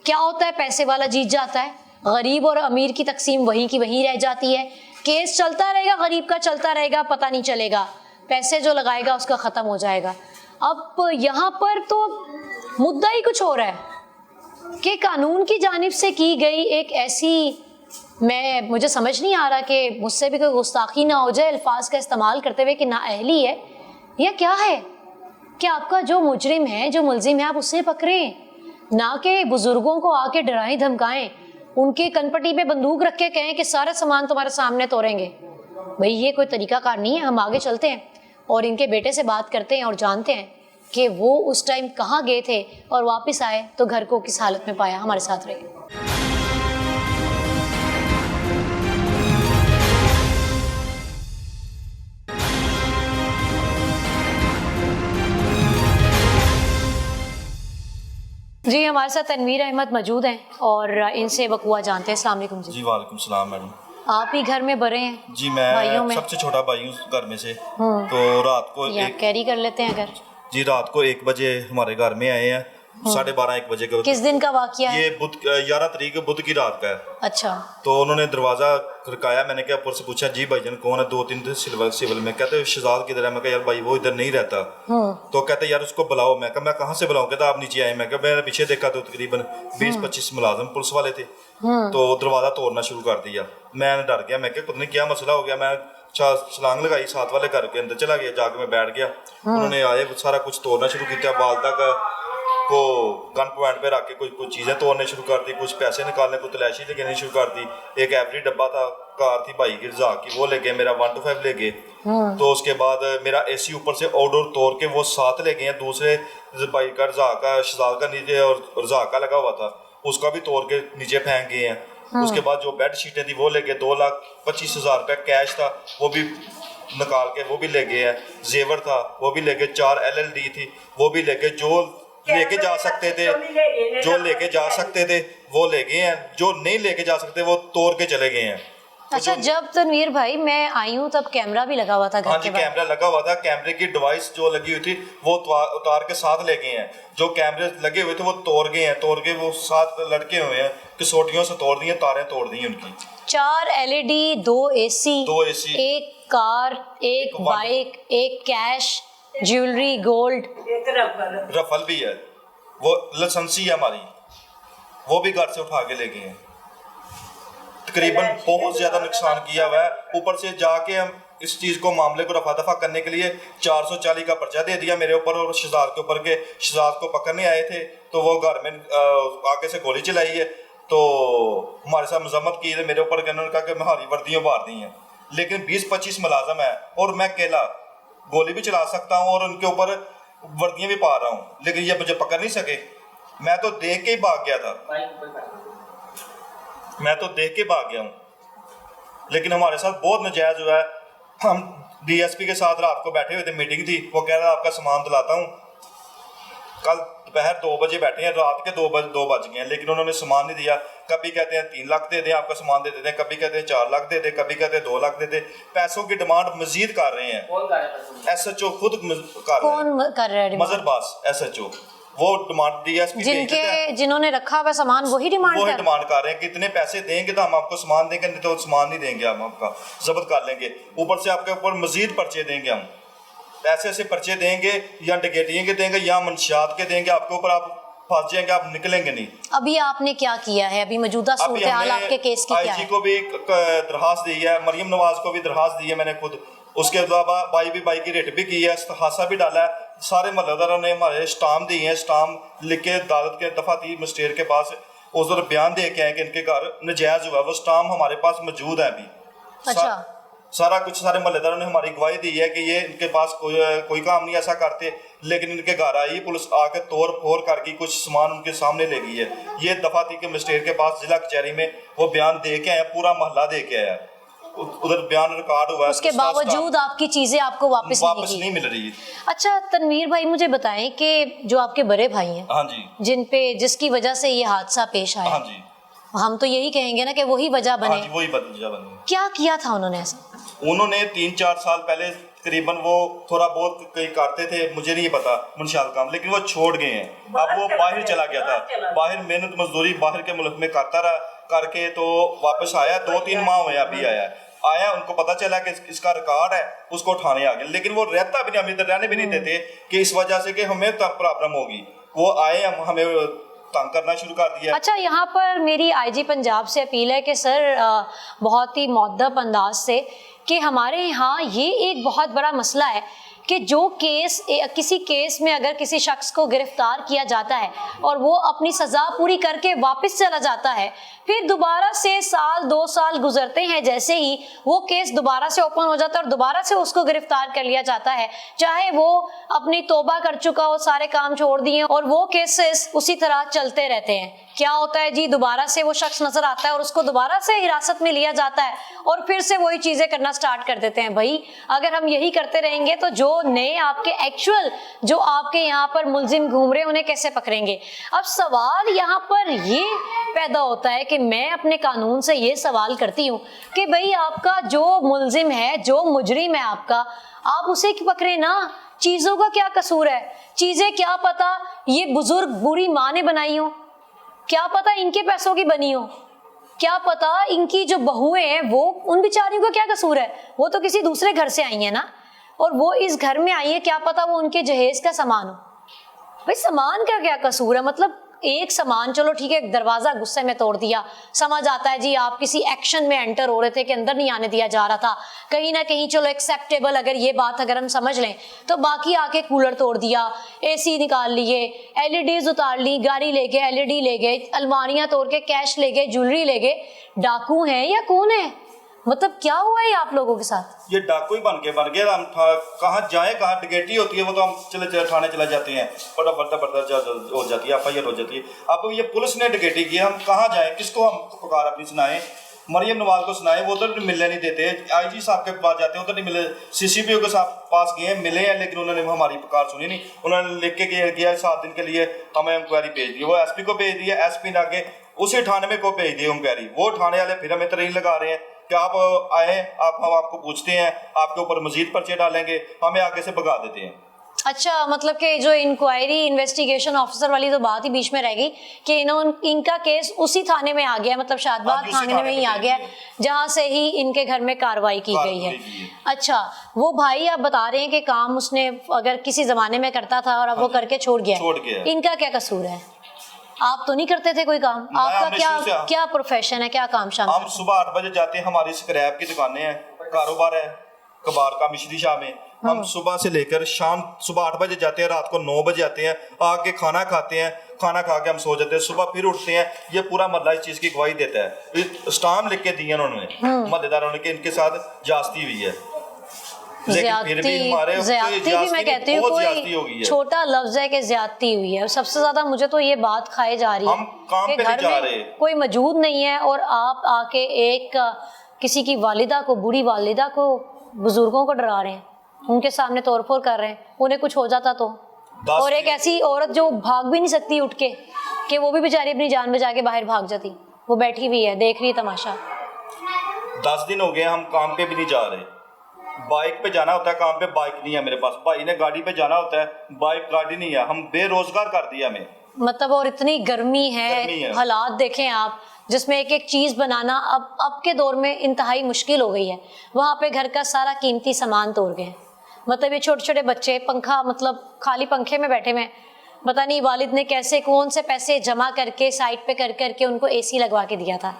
क्या होता है, पैसे वाला जीत जाता है, गरीब और अमीर की तकसीम वहीं की वहीं रह जाती है। केस चलता रहेगा, गरीब का चलता रहेगा, पता नहीं चलेगा, पैसे जो लगाएगा उसका ख़त्म हो जाएगा। अब यहाँ पर तो मुद्दा ही कुछ हो रहा है कि कानून की जानिब से की गई एक ऐसी, मुझे समझ नहीं आ रहा कि मुझसे भी कोई गुस्ताखी ना हो जाए अल्फाज का इस्तेमाल करते हुए कि नाअहली है या क्या है, कि आपका जो मुजरिम है, जो मुलजिम है, आप उससे पकड़ें, ना कि बुजुर्गों को आके डराएं धमकाएं, उनके कनपट्टी पे बंदूक रख के कहें कि सारा सामान तुम्हारे सामने तोड़ेंगे। भाई ये कोई तरीकाकार नहीं है। हम आगे चलते हैं और इनके बेटे से बात करते हैं और जानते हैं कि वो उस टाइम कहाँ गए थे और वापस आए तो घर को किस हालत में पाया। हमारे साथ रहिए। जी हमारे साथ तनवीर अहमद मौजूद हैं और इनसे वक़ुआ जानते हैं। अस्सलाम वालेकुम जी। जी वालेकुम सलाम मैडम। आप ही घर में बड़े हैं? जी भाइयों मैं में? सबसे छोटा भाई हूँ घर में से। तो रात को या कैरी कर लेते हैं घर? जी रात को 1 बजे हमारे घर में आए हैं, 12:30-1 बजे के। किस दिन का वाकया है? ये 11 तारीख बुध की रात का है। अच्छा। तो उन्होंने दरवाज़ा खड़काया, मैंने क्या ऊपर से पूछा जी भाईजान कौन है, 2-3 थे सिविल में। कहते शहजाद किधर है? मैं कहा यार भाई वो इधर नहीं रहता। तो कहते यार उसको बुलाओ। मैं कहा मैं कहाँ से बुलाऊँ? कहता आप नीचे आए। मैं कहा मैंने पीछे देखा तो तकरीबन 20-25 मुलाजिम पुलिस वाले थे। तो दरवाज़ा तोड़ना शुरू कर दिया। मैं डर गया, मैं क्या पता नहीं क्या मसला हो गया। मैं छलांग लगाई, साथ वाले घर के अंदर चला गया, जाके मैं बैठ गया। उन्होंने आए सारा कुछ तोड़ना शुरू किया। बाल तक को गन पॉइंट पे रख के कुछ चीज़ें तोड़ने शुरू कर दी, कुछ पैसे निकालने को तलाशी लगानी शुरू कर दी। एक एवरी डब्बा था, कार थी भाई की रज़ाक की, वो ले गए। मेरा 125 ले गए। तो उसके बाद मेरा एसी ऊपर से आउटडोर तोड़ के वो साथ ले गए हैं। दूसरे भाई का रज़ाक का शहजाद का नीचे और रज़ाक का लगा हुआ था, उसका भी तोड़ के नीचे फेंक गए हैं। उसके बाद जो बेड शीटें थी वो ले गए। 2,25,000 रुपये कैश था वो भी निकाल के वो भी ले गए हैं। जेवर था वो भी ले गए। 4 LLD थी वो भी ले गए। जो लेके जा सकते थे वो ले गए हैं, जो नहीं लेके जा सकते वो तोड़ के चले गए हैं। अच्छा, जब तनवीर भाई मैं आई हूँ तब कैमरा भी लगा हुआ था घर हाँ के जी, बाहर? कैमरा लगा हुआ था। कैमरे की डिवाइस जो लगी हुई थी वो उतार के साथ ले गए हैं। जो कैमरे लगे हुए थे वो तोड़ गए हैं। तोड़ के वो साथ लड़के हुए हैं, कसौटियों से तोड़ दी हैं, तारें तोड़ दी हैं उनकी। 4 LED, 2 AC, 1 car, 1 bike, 1 cash, jewellery, gold, एक रफल भी है, वो लाइसेंसी है हमारी, वो भी घर से उठा के ले गए हैं। तकरीबन बहुत ज़्यादा नुकसान किया हुआ है। ऊपर से जाके हम इस चीज़ को मामले को रफा दफा करने के लिए 440 का पर्चा दे दिया मेरे ऊपर और शहजाद के ऊपर के। शहजाद को पकड़ने आए थे तो वो घर में आगे से गोली चलाई है। तो हमारे साथ मजम्मत की है मेरे ऊपर। उन्होंने कहा कि हमारी वर्दियों मार दी हैं, लेकिन 20-25 मुलाजम है और मैं अकेला गोली भी चला सकता हूँ और उनके ऊपर वर्दियाँ भी पा रहा हूँ, लेकिन ये मुझे पकड़ नहीं सके। मैं तो देख के ही भाग गया था, मैं तो देख के भाग गया हूँ। लेकिन हमारे साथ बहुत नाजायज हुआ है। हम DSP के साथ रात को बैठे हुए थे, मीटिंग थी। वो कह रहा आपका सामान दिलाता हूँ। कल दोपहर 2 बजे बैठे हैं, रात के 2 बज गए हैं, लेकिन उन्होंने सामान नहीं दिया। कभी कहते हैं 3 लाख दे दें आपका सामान दे देते हैं, कभी कहते हैं 4 लाख दे दें, कभी कहते हैं 2 लाख दे दें। पैसों की डिमांड मजीद कर रहे हैं। SHO खुद कर रहे हैं। कौन कर रहा है? मजरबास SHO वो डिमांड DSP जिन्होंने रखा हुआ सामान वही डिमांड कर रहे हैं कि इतने पैसे देंगे तो हम आपको सामान देंगे, नहीं तो सामान नहीं देंगे, हम आपका जब्त कर लेंगे। ऊपर से आपके ऊपर मजीद पर्चे देंगे, हम ऐसे पर्चे देंगे या डकैतियों के देंगे या मंशियात के देंगे आपके ऊपर। आप फंस जाएंगे, आप निकलेंगे नहीं। अभी आपने क्या किया है? अभी मौजूदा सूरत हाल आपके केस की क्या है? IG को भी दरखास्त दी है, मरियम नवाज को भी दरखास्त दी है मैंने खुद। उसके अलावा भाई की रेट भी की है, हादसा भी डाला है। सारे महल्लेदारों ने हमारे स्टाम्प दिए हैं, स्टाम्प लिख के अदालत के दफा 3 मजिस्ट्रेट के पास उस बयान दे के आए कि इनके घर नजायज हुआ। वो स्टाम्प हमारे पास मौजूद है अभी। अच्छा। सारा कुछ सारे महल्लेदारों ने हमारी गवाही दी है कि ये इनके पास कोई काम नहीं ऐसा करते, लेकिन इनके घर आई पुलिस आके तोड़ फोड़ करके कुछ सामान उनके सामने ले गई है। ये दफा 3 के मजिस्ट्रेट के पास जिला कचहरी में वो बयान दे के आया, पूरा मोहल्ला दे के आया, उधर बयान रिकॉर्ड हुआ है। उसके बावजूद आपकी चीजें आपको वापस नहीं मिल रही। अच्छा तनवीर भाई, मुझे बताएं कि जो आपके बड़े भाई हैं, हाँ जी, जिसकी वजह से ये हादसा पेश आया, हाँ जी, हम तो यही कहेंगे ना कि वही वजह बने। हाँ जी, वही वजह बने। क्या किया था उन्होंने ऐसा? उन्होंने 3-4 साल पहले तकरीबन वो थोड़ा बहुत कहीं करते थे, मुझे नहीं पता मुंशियात काम, लेकिन वो छोड़ गए हैं। अब वो बाहर चला गया था, बाहर मेहनत मजदूरी बाहर के मुल्क में करता रहा, करके तो वापस आया। 2-3 माह हुए अभी आया, उनको पता चला कि इसका रिकॉर्ड है, उसको उठाने आ गए। लेकिन वो रहता भी नहीं, हम इधर रहने भी नहीं देते कि इस वजह से कि हमें तब प्रॉब्लम होगी। वो आए, हमें तंग करना शुरू कर दिया। अच्छा, यहाँ पर मेरी IG पंजाब से अपील है कि सर बहुत ही मुअद्दब अंदाज से कि हमारे यहाँ ये एक बहुत बड़ा मसला है कि जो किसी केस में अगर किसी शख्स को गिरफ्तार किया जाता है और वो अपनी सज़ा पूरी करके वापस चला जाता है, फिर दोबारा से 1-2 साल गुजरते हैं, जैसे ही वो केस दोबारा से ओपन हो जाता है और दोबारा से उसको गिरफ्तार कर लिया जाता है, चाहे वो अपनी तौबा कर चुका हो, सारे काम छोड़ दिए और वो केसेस उसी तरह चलते रहते हैं। क्या होता है जी, दोबारा से वो शख्स नजर आता है और उसको दोबारा से हिरासत में लिया जाता है और फिर से वही चीजें करना स्टार्ट कर देते हैं। भाई अगर हम यही करते रहेंगे तो जो नए आपके एक्चुअल जो आपके यहाँ पर मुलजिम घूम रहे हैं उन्हें कैसे पकड़ेंगे। अब सवाल यहाँ पर ये पैदा होता है कि मैं अपने कानून से ये सवाल करती हूँ कि भाई आपका जो मुलजिम है, जो मुजरिम है आपका, आप उसे पकड़े ना, चीजों का क्या कसूर है। चीजें क्या पता ये बुजुर्ग बुरी माँ ने बनाई हो, क्या पता इनके पैसों की बनी हो, क्या पता इनकी जो बहुएं हैं वो, उन बेचारियों का क्या कसूर है। वो तो किसी दूसरे घर से आई है ना, और वो इस घर में आई है, क्या पता वो उनके जहेज का सामान हो। भाई सामान का क्या कसूर है। मतलब एक सामान, चलो ठीक है, दरवाजा गुस्से में तोड़ दिया, समझ आता है जी आप किसी एक्शन में एंटर हो रहे थे कि अंदर नहीं आने दिया जा रहा था, कहीं ना कहीं चलो एक्सेप्टेबल, अगर ये बात अगर हम समझ लें तो। बाकी आके कूलर तोड़ दिया, एसी निकाल लिए, एलईडीज उतार ली, गाड़ी ले गए, एलईडी ले गए, अलमारियां तोड़ के कैश ले गए, ज्वेलरी ले गए। डाकू हैं या कौन है? मतलब क्या हुआ है आप लोगों के साथ? ये डाकू ही बन गए। हम कहाँ जाए, कहाँ डकैती होती है वो तो हम चले थाने चला जाते हैं, बड़ा हो जाती है, FIR हो जाती है। अब ये पुलिस ने डकैती की, हम कहाँ जाए, किसको हम पुकार अपनी सुनाएं? मरियम नवाज को सुनाए, वो उधर मिलने नहीं देते। IG साहब के पास जाते हैं, उधर नहीं मिले। CCPO के पास गए, मिले हैं, लेकिन उन्होंने हमारी पुकार सुनी नहीं। उन्होंने लिख के गया 7 दिन के लिए हमें इंक्वायरी भेज दी, वो SP को भेज दिया, SP ने आगे उसी थाने में को भेज दी इंक्वायरी। वो थाने वाले फिर हमें तरीन लगा रहे हैं कि आप आए, हम आपको पूछते हैं, आपके ऊपर मजीद पर्चे डालेंगे, हमें आगे से भगा देते हैं। अच्छा, मतलब कि जो इंक्वायरी इन्वेस्टिगेशन ऑफिसर वाली तो बात ही बीच में रह गई कि इनका केस उसी थाने में आ गया, मतलब शादबाद थाने में ही आ गया, जहां से ही इनके घर में कार्रवाई की गई है। अच्छा, वो भाई आप बता रहे हैं कि काम उसने अगर किसी जमाने में करता था और अब वो करके छोड़ गया, इनका क्या कसूर है? आप तो नहीं करते थे कोई काम? आपका क्या प्रोफेशन है, क्या काम शाम? हम सुबह 8 बजे जाते हैं, हमारी स्क्रैप की दुकानें हैं, कारोबार है कबार का मिश्री शाह में। हम सुबह से लेकर शाम, सुबह 8 बजे जाते हैं, रात को 9 बजे आते हैं, आके खाना खाते हैं, खाना खा के हम सो जाते हैं, सुबह फिर उठते हैं। ये पूरा मोहल्ला इस चीज की गवाही देता है, स्टाम्प लिख के दिए उन्होंने मोहल्लेदारों ने कि इनके साथ जास्ती हुई है। ज्यादती भी मैं कहती हूँ, कोई छोटा लफ्ज है कि ज्यादती हुई है। सबसे ज्यादा मुझे तो ये बात खाई जा रही है कि घर में कोई मौजूद नहीं है और आप आके एक किसी की वालिदा को, बूढ़ी वालिदा को, बुजुर्गों को डरा रहे हैं, उनके सामने तोड़फोड़ कर रहे हैं। उन्हें कुछ हो जाता तो, और एक ऐसी औरत जो भाग भी नहीं सकती उठ के, कि वो भी बेचारी अपनी जान बचा के बाहर भाग जाती, वो बैठी हुई है, देख रही है तमाशा। 10 दिन हो गए हम काम पे भी नहीं जा रहे। बाइक पे जाना होता है काम पे, बाइक नहीं है मेरे पास। भाई ने गाड़ी पे जाना होता है, बाइक गाड़ी नहीं है। हम बेरोजगार कर दिया हमें। मतलब और इतनी गर्मी है, हालात देखें आप, जिसमें एक एक चीज बनाना अब के दौर में इंतहाई मुश्किल हो गई है। वहां पे घर का सारा कीमती सामान तोड़ गए। मतलब ये छोटे छोटे बच्चे पंखा, मतलब खाली पंखे में बैठे हुए, पता नहीं वालिद ने कैसे कौन से पैसे जमा करके साइड पे कर करके उनको AC लगवा के दिया था।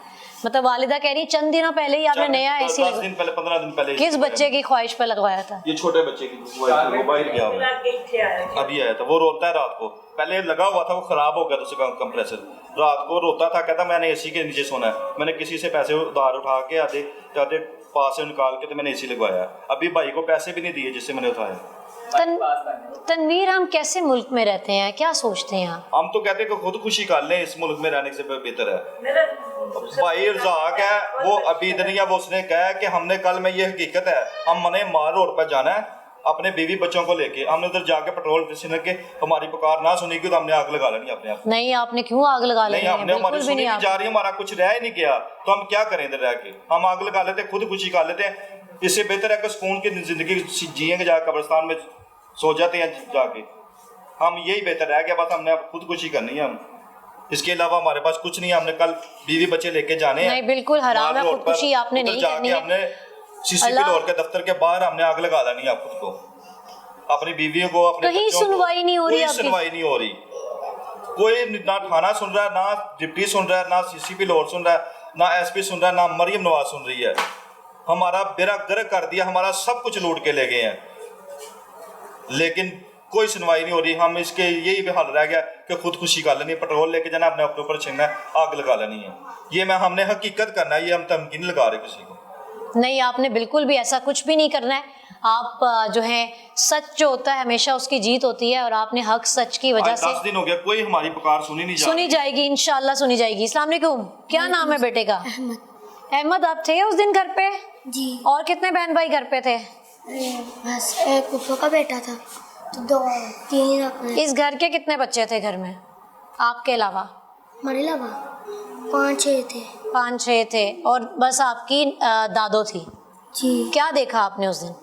मतलब वालिदा कह रही चंद दिनों पहले ही आपने नया AC 15 दिन पहले किस बच्चे की ख्वाहिश पे लगवाया था? ये छोटे बच्चे की, वो बाहर गया हुआ अभी आया था, वो रोता है रात को। पहले लगा हुआ था, वो खराब हो गया था उसका कंप्रेसर। रात को रोता था, कहता मैंने AC के नीचे सोना है। मैंने किसी से पैसे उधार उठा के आधे पास से निकाल के तो मैंने AC लगवाया। अभी भाई को पैसे भी नहीं दिए जिससे मैंने उठाया। तनवीर, हम कैसे मुल्क में रहते हैं, क्या सोचते हैं आप? हम तो कहते हैं कि खुद खुशी कर लें, इस मुल्क में रहने से बेहतर है। भाई रज़ाक है, वो अभी इधर नहीं है, वो उसने कहा कि हमने कल में ये हकीकत है, हम मने मार रोड पर जाना है अपने बीवी बच्चों को लेके। हमने उधर जाके पेट्रोल स्टेशन के हमारी पुकार ना सुनेगी तो हमने आग लगा लेनी अपने आप। नहीं, आपने क्यों आग लगा लेनी? हमने हमारी सुनी नहीं जा रही, हमारा कुछ रह ही नहीं गया, तो हम क्या करें इधर रह के? हम आग लगा लेते, खुद खुशी कर लेते हैं। इससे बेहतर है कि सुकून की जिंदगी जिएंगे, जाकर कब्रिस्तान में सो जाते हैं जाके। हम यही बेहतर है कि बस हमने खुद खुशी करनी है। हम इसके अलावा हमारे पास कुछ नहीं है। हमने कल बीवी बच्चे लेके जाने हैं। नहीं, बिल्कुल हराम है, खुदकुशी आपने नहीं करनी है। हमने CCP लाहौर के दफ्तर के बाहर हमने आग लगा देनी है आप खुद को, अपनी बीवियों को, अपने कहीं सुनवाई नहीं हो रही, कोई सुनवाई नहीं हो रही। कोई ना थाना सुन रहा है, ना डिप्टी सुन रहा है, ना CCP लाहौर सुन रहा है, ना SP सुन रहा है, ना मरियम नवाज सुन रही है। हमारा बेड़ा गर्क कर दिया, हमारा सब कुछ लूट के ले गए हैं, लेकिन कोई सुनवाई नहीं हो रही। हम इसके यही हाल रह गया कि खुदकुशी कर लेनी है, पेट्रोल लेके जाना, अपने ऊपर छीनना है, आग लगा लेनी है। ये हमने हकीकत करना है, ये हम धमकी नहीं लगा रहे किसी को। नहीं, आपने बिल्कुल भी ऐसा कुछ भी नहीं करना है। आप जो है सच जो होता है हमेशा उसकी जीत होती है, और आपने हक सच की वजह आज से 10 दिन हो गया कोई हमारी पुकार सुनी नहीं जा सुनी जाएगी, इंशाल्लाह सुनी जाएगी। अस्सलाम वालेकुम, क्या नाम है बेटे का? अहमद। अहमद, आप थे उस दिन घर पे? जी। और कितने बहन भाई घर पे थे? बस एक फूफा का बेटा था, तो 2-3 अपने। इस घर के कितने बच्चे थे घर में आपके अलावा? हमारे अलावा 5-6 थे। 5-6 थे, और बस आपकी दादो थी। जी। क्या देखा आपने उस दिन?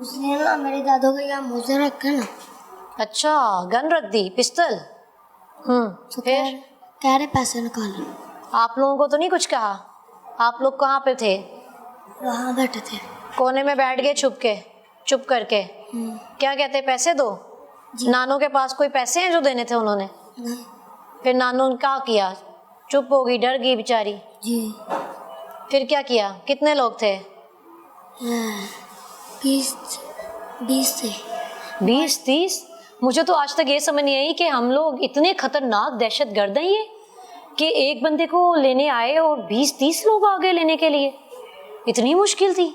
उसने ना मेरे दादू का यहाँ मोजा रखा ना, अच्छा, गन रख दी, पिस्तल। तो फिर कह रहे पैसे निकालो। आप लोगों को तो नहीं कुछ कहा? आप लोग कहाँ पे थे? वहाँ बैठे थे। कोने में बैठ गए चुप करके? क्या कहते, पैसे दो? नानू के पास कोई पैसे हैं जो देने थे उन्होंने? नहीं। फिर नानू ने क्या किया? चुप हो गई, डर गई बेचारी? जी। फिर क्या किया? कितने लोग थे? 20 थे। 20-30? मुझे तो आज तक ये समझ नहीं आई कि हम लोग इतने खतरनाक दहशतगर्द हैं ये, कि एक बंदे को लेने आए और 20-30 लोग आ गए लेने के लिए। इतनी मुश्किल थी?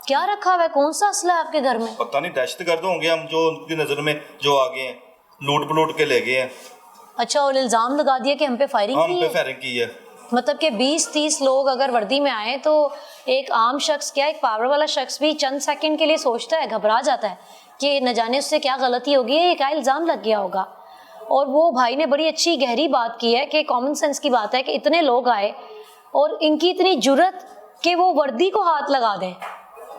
क्या रखा हुआ है, कौन सा असला है आपके घर में? पता नहीं, दहशतगर्द होंगे हम जो उनकी नजर में जो आ गए हैं, लूट पलूट के ले गए हैं। अच्छा, और इल्जाम लगा दिया कि हम पे फायरिंग हम की पे है? फायरिंग की है। मतलब कि 20-30 लोग अगर वर्दी में आए तो एक आम शख्स क्या, एक पावर वाला शख्स भी चंद सेकंड के लिए सोचता है, घबरा जाता है कि न जाने उससे क्या गलती होगी, ये क्या इल्ज़ाम लग गया होगा। और वो भाई ने बड़ी अच्छी गहरी बात की है कि कॉमन सेंस की बात है कि इतने लोग आए और इनकी इतनी जुर्रत कि वो वर्दी को हाथ लगा दें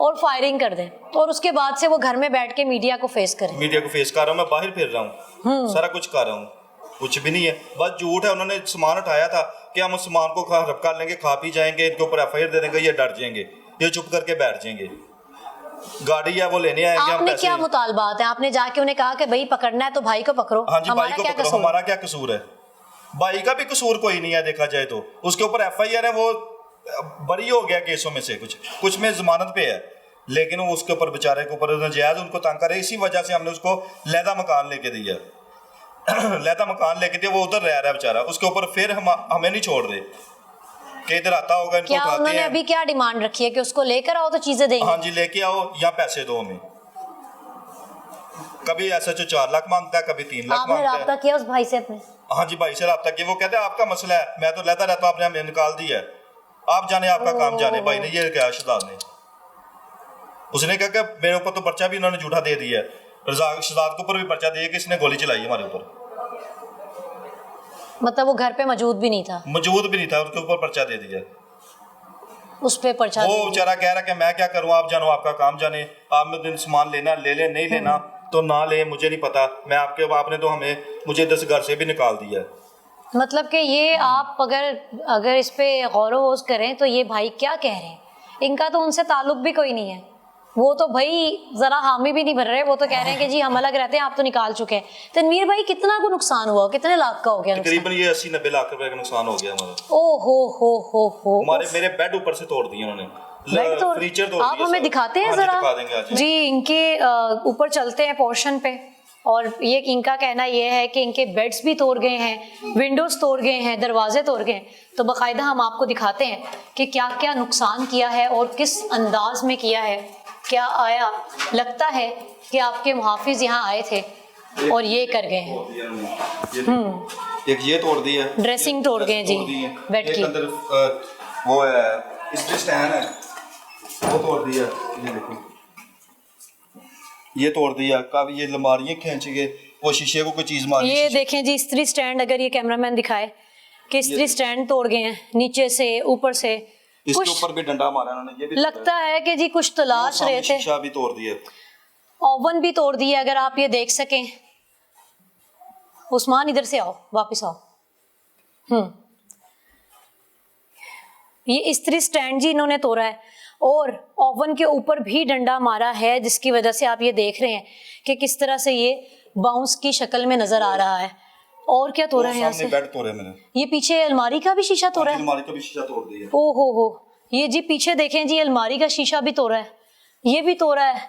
और फायरिंग कर दें, और उसके बाद से वो घर में बैठ के मीडिया को फेस करें। मीडिया को फेस कर रहा हूँ, मैं बाहर फिर रहा हूँ, सारा कुछ कर रहा हूँ, कुछ भी नहीं है, बस झूठ है। उन्होंने सामान उठाया था कि हम उस सामान को हड़प कर लेंगे, खा पी जाएंगे, इनके ऊपर FIR दे देंगे, ये डर जाएंगे, ये चुप करके बैठ जाएंगे। गाड़ी है वो लेने आएंगे, हम आपने पैसे। क्या मुतालबात है? आपने जाके उन्हें कहा कि भाई पकड़ना है तो भाई को पकड़ो? हाँ जी, भाई हमारा को क्या पकड़ो, कसूर? हमारा क्या कसूर है? भाई का भी कसूर कोई नहीं है देखा जाए तो। उसके ऊपर FIR है, वो बरी हो गया केसों में से, कुछ में जमानत पे है, लेकिन वो उसके ऊपर बेचारे के ऊपर नजायज उनको तंग करे। इसी वजह से हमने उसको लहदा मकान लेके दिया लहदा मकान लेके दिया, वो उधर रह रहा है बेचारा। उसके ऊपर फिर हमें नहीं छोड़ रहे कि इधर आता होगा, इनको क्या उठाते उन्होंने हैं। अभी क्या डिमांड रखी है कि उसको लेकर आओ तो चीजें देंगे? हाँ जी, लेके आओ या पैसे दो हमें। कभी ऐसा जो 4 लाख मांगता है, कभी 3 लाख आपने मांगता राब्ता है। किया उस भाई से अपने? हाँ जी, भाई से रब्ता किया। वो कहते हैं आपका मसला है, मैं तो लेता रहता हूँ, आपने हमें निकाल दिया है, आप जाने, आपका काम जाने। भाई ने ये क्या शहजाद ने, उसने कहा कि मेरे ऊपर तो पर्चा भी उन्होंने झूठा दे दिया है, शहजाद के ऊपर भी पर्चा दिया कि इसने गोली चलाई हमारे ऊपर। मतलब वो घर पे मौजूद भी नहीं था? मौजूद भी नहीं था, उसके ऊपर पर्चा दे दिया। उस पे पर्चा वो दे दिया। बेचारा कह रहा कि मैं क्या करूँ, आप जानो, आपका काम जाने, आप में दिन सामान लेना ले ले, नहीं लेना तो ना ले, मुझे नहीं पता, मैं आपने तो मुझे 10 घर से भी निकाल दिया। मतलब कि ये आप अगर इस पे गौर वोस करें तो ये भाई क्या कह रहे हैं, इनका तो उनसे ताल्लुक भी कोई नहीं है। वो तो भाई जरा हामी भी नहीं भर रहे, वो तो कह रहे हैं कि जी हम अलग रहते हैं, आप तो निकाल चुके हैं। तनवीर भाई, कितना को नुकसान हुआ, कितने लाख का हो गया नुकसान? तकरीबन ये 80-90 लाख रुपए का नुकसान हो गया हमारा। ओ हो हमारे मेरे बेड ऊपर से तोड़ दिए उन्होंने, बेड तोड़? फर्नीचर तोड़ आप दिया हमें सब। दिखाते हैं हाँ जी, जरा? दिखा देंगे आज। जी, इनके ऊपर चलते हैं पोर्शन पे, और ये इनका कहना ये है कि इनके बेड्स भी तोड़ गए हैं, विंडोज तोड़ गए हैं, दरवाजे तोड़ गए हैं। तो बाकायदा हम आपको दिखाते हैं कि क्या क्या नुकसान किया है और किस अंदाज में किया है। क्या आया लगता है कि आपके मुहाफिज यहाँ आए थे और ये कर गए हैं? एक ये तोड़ दिया, ड्रेसिंग तोड़ गए जी, बेड एक की। अंदर वो है इस स्टैंड है, वो तोड़ दिया। ये देखो, ये तोड़ दिया। काफी ये अलमारियां खींच गए, वो शीशे को कोई चीज मारी। ये देखें जी, इस्त्री स्टैंड, अगर ये कैमरामैन दिखाए कि इस्त्री स्टैंड तोड़ गए हैं, नीचे से ऊपर से। इसके कुछ ऊपर भी डंडा मारा उन्होंने, ये भी लगता है कि जी कुछ तलाश रहे थे। शीशा भी तोड़ दिया, ओवन भी तोड़ दिया, अगर आप ये देख सकें। उस्मान इधर से आओ, वापस आओ। ये इस्त्री स्टैंड जी इन्होंने तोड़ा है, और ओवन के ऊपर भी डंडा मारा है, जिसकी वजह से आप ये देख रहे हैं कि किस तरह से ये बाउंस की शक्ल में नजर आ रहा है। और क्या तोड़ा है यहाँ से? बेड तोड़े मैंने। ये पीछे अलमारी का भी शीशा तोड़ा है। अलमारी का भी शीशा तोड़ दिया। ओ हो, ये जी पीछे देखें जी, अलमारी का शीशा भी तोड़ा है, ये भी तोड़ा है,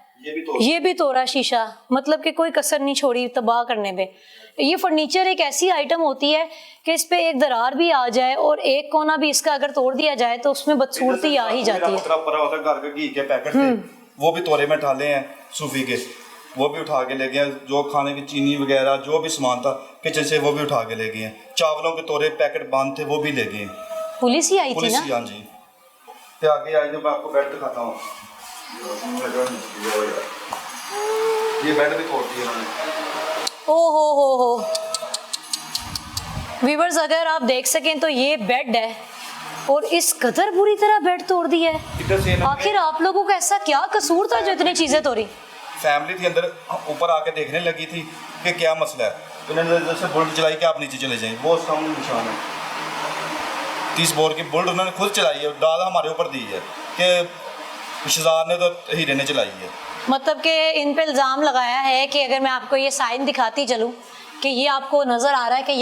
ये भी तोड़ा है शीशा। मतलब कि कोई कसर नहीं छोड़ी तबाह करने पे। ये फर्नीचर एक ऐसी आइटम होती है कि इस पे एक दरार भी आ जाए और एक कोना भी इसका अगर तोड़ दिया जाए तो उसमें बदसूरती आ ही जाती है। परा होता घर के घी के पैकेट थे, वो भी तोरे में डाले हैं सूफी के, वो भी उठा के ले गए हैं। जो खाने की चीनी वगैरह जो भी सामान था किचन से वो भी उठा के ले गए हैं। चावलों के तोरे पैकेट बंद थे वो भी ले गए हैं। पुलिस ही आई थी पुलिस ना? ही, हाँ जी। तो आगे आई तो मैं आपको बेड दिखाता हूँ। ये बेड भी तोड़ दिया इन्होंने। ओ हो। व्यूअर्स, अगर आप देख सकें तो ये बेड है और इस कदर बुरी तरह बेड तोड़ दिया है। इधर से इन्होंने- आखिर आप लोगों का ऐसा क्या कसूर था जो इतनी चीजें तोड़ी? फैमिली थी अंदर, ऊपर आके देखने लगी थी कि क्या मसला है। तो इन्होंने इधर से बुलेट चलाई कि आप नीचे चले जाएं। वो सामने निशान है 30 बोर की बुलेट उन्होंने खुद चलाई है, डाल हमारे ऊपर दी है कि शहजाद ने तो हीरे ने चलाई है। मतलब कि इन पे इल्ज़ाम लगाया है कि अगर मैं आपको ये साइन दिखाती चलूँ कि ये आपको नज़र आ रहा है कि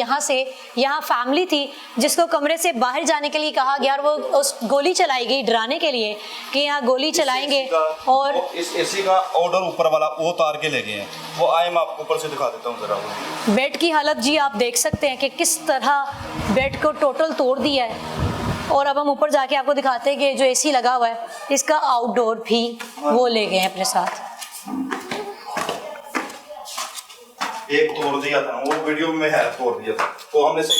यहाँ फैमिली थी जिसको कमरे से बाहर जाने के लिए कहा गया और वो उस गोली चलाई गई डराने के लिए कि यहाँ गोली चलाएंगे। और इस एसी का ऑर्डर ऊपर वाला वो उतार के ले गए हैं। वो आए मैं आपको ऊपर से दिखा देता हूँ जरा। वो बेड की हालत जी आप देख सकते हैं कि किस तरह बेड को टोटल तोड़ दिया है। और अब हम ऊपर जाके आपको दिखाते हैं कि जो एसी लगा हुआ है इसका आउटडोर भी वो ले गए हैं अपने साथ। एक तोड़ दिया था, वो वीडियो में है, तोड़ दिया था तो हमने से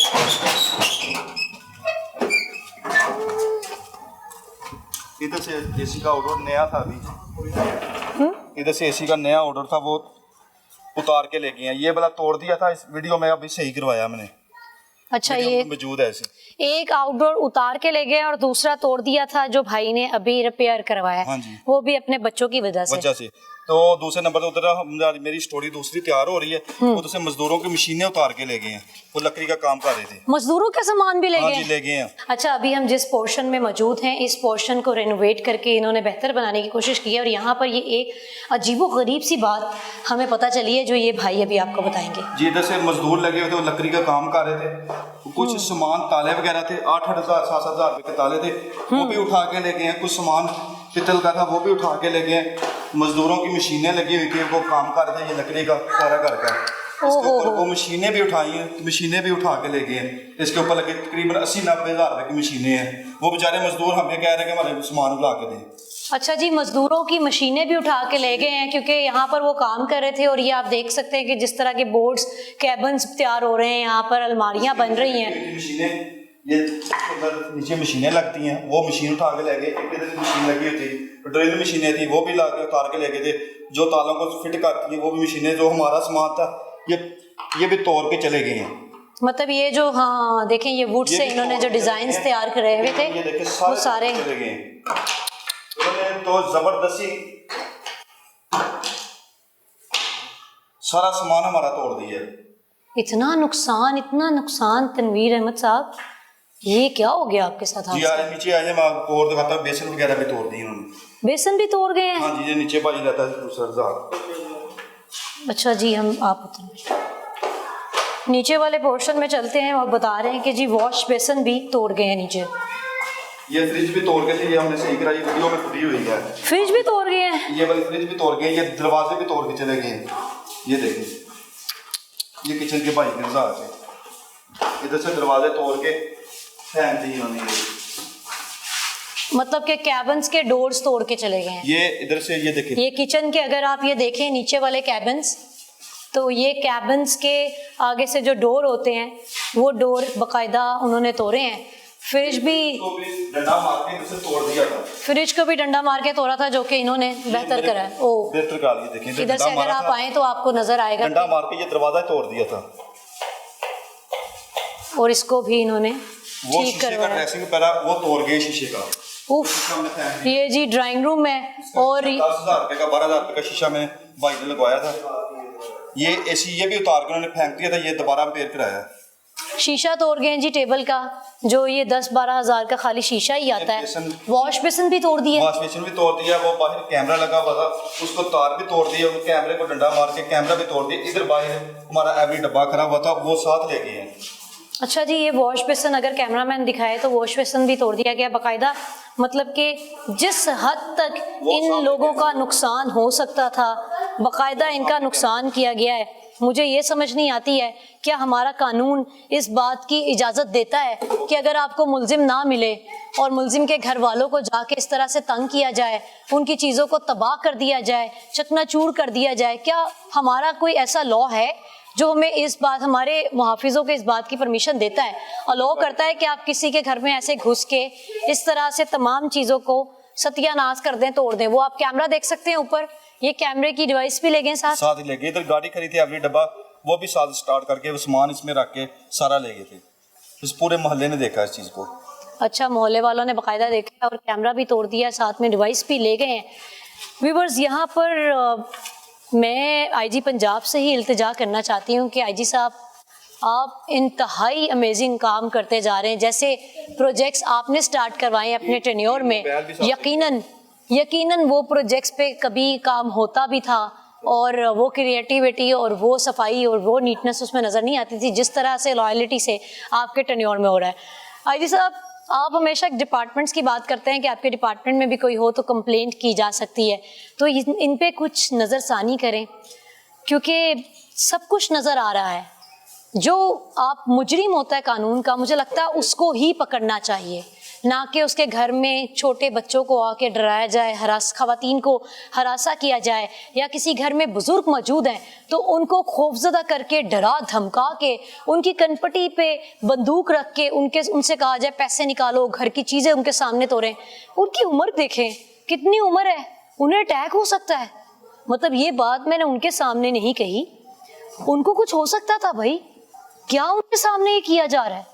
इधर से एसी का ऑर्डर नया था अभी। इधर से एसी का नया ऑर्डर था वो उतार के ले गए हैं। ये वाला तोड़ दिया था, इस वीडियो में अभी सही करवाया मैंने। अच्छा, वीडियो ये में मौजूद है ऐसे। एक आउटडोर उतार के ले गए और दूसरा तोड़ दिया था जो भाई ने अभी रिपेयर करवाया। हाँ जी। वो भी अपने बच्चों की वजह से। तो दूसरे नंबर पर उधर मेरी स्टोरी दूसरी तैयार हो रही है। उधर से मजदूरों की मशीनें उतार के ले गए हैं, वो लकड़ी का काम कर रहे थे। मजदूरों का सामान भी ले हाँ गए? जी, ले गए हैं। अच्छा, अभी हम जिस पोर्शन में मौजूद हैं इस पोर्शन को रेनोवेट करके इन्होंने बेहतर बनाने की कोशिश की है और यहाँ पर ये एक अजीबोगरीब सी बात हमें पता चली है जो ये भाई अभी आपको बताएंगे। जी, इधर से मजदूर लगे हुए थे, वो लकड़ी का काम कर रहे थे। कुछ सामान ताले वगैरह थे, 8-8 हज़ार 7-7 हज़ार रुपए के ताले थे, वो भी उठा के ले गए हैं। कुछ सामान पितल का था वो भी उठा के ले गए। मजदूरों की मशीनें लगी हुई थी, वो काम कर रहे थे, ये लकड़ी का सारा घर का। इसके ऊपर वो मशीनें भी उठाई हैं, मशीनें भी उठा के ले गए हैं। इसके ऊपर लगे तकरीबन 80-90 हज़ार रुपए की मशीनें हैं। वो बेचारे मजदूर हमें कह रहे हैं कि हमारे सामान उठा के दें। अच्छा जी, मजदूरों की मशीनें भी उठा के ले गए हैं क्योंकि यहाँ पर वो काम कर रहे थे। और ये आप देख सकते हैं कि जिस तरह के बोर्ड्स कैबिन्स तैयार हो रहे हैं, यहाँ पर अलमारियाँ बन रही हैं। मशीनें ये नीचे मशीनें लगती हैं, वो मशीन उठा के ले गए। एक इधर मशीन लगी हुई थी, ड्रिल मशीनें थी, वो भी ला के उतार के ले गए थे। जो तालों को फिट करती हैं वो भी मशीनें, जो हमारा सामान था ये भी तोड़ के चले गए हैं। मतलब ये जो, हाँ देखें, ये वुड से इन्होंने जो डिजाइन तैयार करे हुए थे ये देखिए वो सारे चले गए। उन्होंने तो जबरदस्ती सारा सामान हमारा तोड़ दिया। इतना नुकसान तनवीर अहमद साहब, ये क्या हो गया आपके साथ? जी, आज नीचे आइए, मैं आपको और दिखाता हूँ। बेसन वगैरह भी तोड़ दी उन्होंने। बेसन भी तोड़ गए हैं? हाँ जी, ये नीचे भाई रहता है दूसरा जार। अच्छा जी, हम आप उतरें, नीचे वाले पोर्शन में चलते हैं और बता रहे हैं कि जी वॉश बेसन भी तोड़ गए हैं नीचे। ये फ्रिज भी तोड़ गए थे, ये हमने सही कराई, वीडियो में खुली हुई है। फ्रिज भी तोड़ गए हैं? ये वाली फ्रिज भी तोड़ गए, ये दरवाजे भी तोड़ के चले गए। ये देखिए, ये किचन के भाई के रिजाल से इधर से दरवाजे तोड़ के फेंक दिए इन्होंने। मतलब के कैबिन्स के डोर्स तोड़ के चले गए हैं। ये इधर से ये देखिए, ये किचन के अगर आप ये देखें नीचे वाले कैबिन्स, तो ये कैबिन्स के आगे से जो डोर होते हैं वो डोर बाकायदा उन्होंने तोड़े हैं। फ्रिज भी तो भी डंडा मार के इसे तोड़ दिया था। फ्रिज को भी डंडा मार के तोड़ा था जो कि इन्होंने बेहतर करा है। ओ, बेहतर कर लिया। देखिए इधर से अगर आप आए तो आपको नजर आएगा डंडा मार के ये दरवाजा तोड़ दिया था। और इसको भी इन्होंने वो ठीक शीशे का करवाया। ड्रेसिंग पहला वो तोड़ गए शीशे का। उफ, ये जी ड्राइंग रूम है और 10,000 रुपए का 12,000 रुपए का शीशा में भाई ने लगवाया था। ये एसी ये भी उतार के उन्होंने फेंक दिया था, ये दोबारा रिपेयर कराया। शीशा तोड़ गए जी टेबल का, जो ये 10-12 हज़ार का खाली शीशा ही आता है। वॉश बेसिन भी तोड़ दिया। वॉश बेसिन भी तोड़ दिया। वो बाहर कैमरा लगा हुआ था, उसको तार भी तोड़ दिया। वो कैमरे को डंडा मार के कैमरा भी तोड़ दिया। इधर बाहर हमारा एवरी डब्बा खराब हुआ था, वो साथ ले गए हैं। अच्छा जी, ये वॉश बेसिन अगर कैमरामैन दिखाए तो वॉश बेसिन भी तोड़ दिया गया बाकायदा। मतलब कि जिस हद तक इन लोगों का नुकसान हो सकता था बाकायदा इनका नुकसान किया गया है। मुझे ये समझ नहीं आती है क्या हमारा कानून इस बात की इजाज़त देता है कि अगर आपको मुल्जिम ना मिले और मुल्जिम के घर वालों को जाके इस तरह से तंग किया जाए, उनकी चीज़ों को तबाह कर दिया जाए, चकनाचूर कर दिया जाए, क्या हमारा कोई ऐसा लॉ है जो हमें इस बात, हमारे मुहाफिजों के इस बात की परमिशन देता है, अलाउ करता है कि आप किसी के घर में ऐसे घुस के इस तरह से तमाम चीज़ों को सत्यानाश कर दें, तोड़ दें? वो आप कैमरा देख सकते हैं ऊपर, ये कैमरे की डिवाइस भी ले गए साथ ही ले गए। इधर गाड़ी खड़ी थी एवरी डब्बा, वो भी साथ स्टार्ट करके वो सामान इसमें रख के सारा ले गए थे। इस पूरे मोहल्ले ने देखा इस चीज़ को। अच्छा, मोहल्ले वालों ने बाकायदा देखा और कैमरा भी तोड़ दिया, साथ में डिवाइस भी ले गए हैं। व्यूअर्स, यहाँ पर मैं आईजी पंजाब से ही इल्तिजा करना चाहती हूँ कि आईजी साहब, आप इंतहाई अमेजिंग काम करते जा रहे हैं। जैसे प्रोजेक्ट्स आपने स्टार्ट करवाए अपने टेन्योर में, यकीनन वो प्रोजेक्ट्स पे कभी काम होता भी था और वो क्रिएटिविटी और वो सफाई और वो नीटनेस उसमें नज़र नहीं आती थी जिस तरह से लॉयल्टी से आपके टेन्योर में हो रहा है। आईजी साहब, आप हमेशा डिपार्टमेंट्स की बात करते हैं कि आपके डिपार्टमेंट में भी कोई हो तो कंप्लेंट की जा सकती है, तो इन पे कुछ नज़रसानी करें, क्योंकि सब कुछ नज़र आ रहा है। जो आप मुजरिम होता है कानून का, मुझे लगता है उसको ही पकड़ना चाहिए, ना कि उसके घर में छोटे बच्चों को आके डराया जाए, खवातीन को हरासा किया जाए, या किसी घर में बुजुर्ग मौजूद हैं तो उनको खौफजदा करके, डरा धमका के, उनकी कनपटी पे बंदूक रख के उनसे कहा जाए पैसे निकालो, घर की चीज़ें उनके सामने तोड़ें। उनकी उम्र देखें, कितनी उम्र है, उन्हें अटैक हो सकता है। मतलब ये बात मैंने उनके सामने नहीं कही, उनको कुछ हो सकता था भाई, क्या उनके सामने ये किया जा रहा है?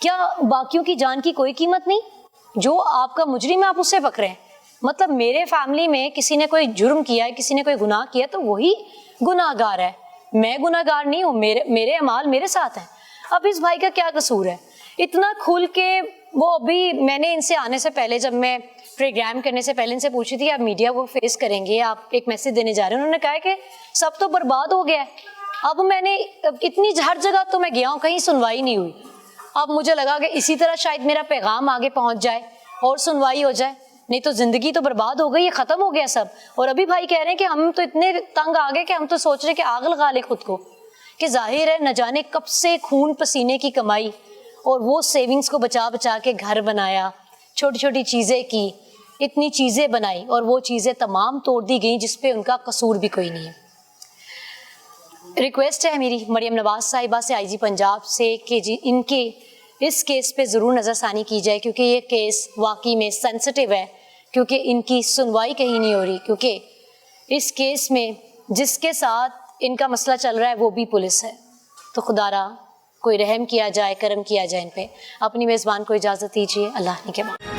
क्या बाकियों की जान की कोई कीमत नहीं? जो आपका मुजरिम है आप उससे पकड़े हैं। मतलब मेरे फैमिली में किसी ने कोई जुर्म किया है, किसी ने कोई गुनाह किया, तो वही गुनाहगार है, मैं गुनाहगार नहीं हूँ, मेरे अमाल मेरे साथ हैं। अब इस भाई का क्या कसूर है? इतना खुल के वो, अभी मैंने इनसे आने से पहले, जब मैं प्रोग्राम करने से पहले इनसे पूछी थी आप मीडिया को फेस करेंगे, आप एक मैसेज देने जा रहे हैं, उन्होंने कहा कि सब तो बर्बाद हो गया है। अब मैंने इतनी हर जगह तो मैं गया हूँ, कहीं सुनवाई नहीं हुई। अब मुझे लगा कि इसी तरह शायद मेरा पैगाम आगे पहुंच जाए और सुनवाई हो जाए, नहीं तो जिंदगी तो बर्बाद हो गई है, खत्म हो गया सब। और अभी भाई कह रहे हैं कि हम तो इतने तंग आ गए कि हम तो सोच रहे कि आग लगा ले खुद को, कि जाहिर है न जाने कब से खून पसीने की कमाई और वो सेविंग्स को बचा बचा के घर बनाया, छोटी छोटी चीज़ें की, इतनी चीज़ें बनाई और वो चीज़ें तमाम तोड़ दी गई जिसपे उनका कसूर भी कोई नहीं है। रिक्वेस्ट है मेरी मरियम नवाज साहिबा से, आईजी पंजाब से, कि जी इनके इस केस पे ज़रूर नज़रसानी की जाए, क्योंकि ये केस वाकई में सेंसिटिव है, क्योंकि इनकी सुनवाई कहीं नहीं हो रही, क्योंकि इस केस में जिसके साथ इनका मसला चल रहा है वो भी पुलिस है। तो खुदारा कोई रहम किया जाए, करम किया जाए इन पे। अपनी मेज़बान को इजाज़त दीजिए, अल्लाह के बाद।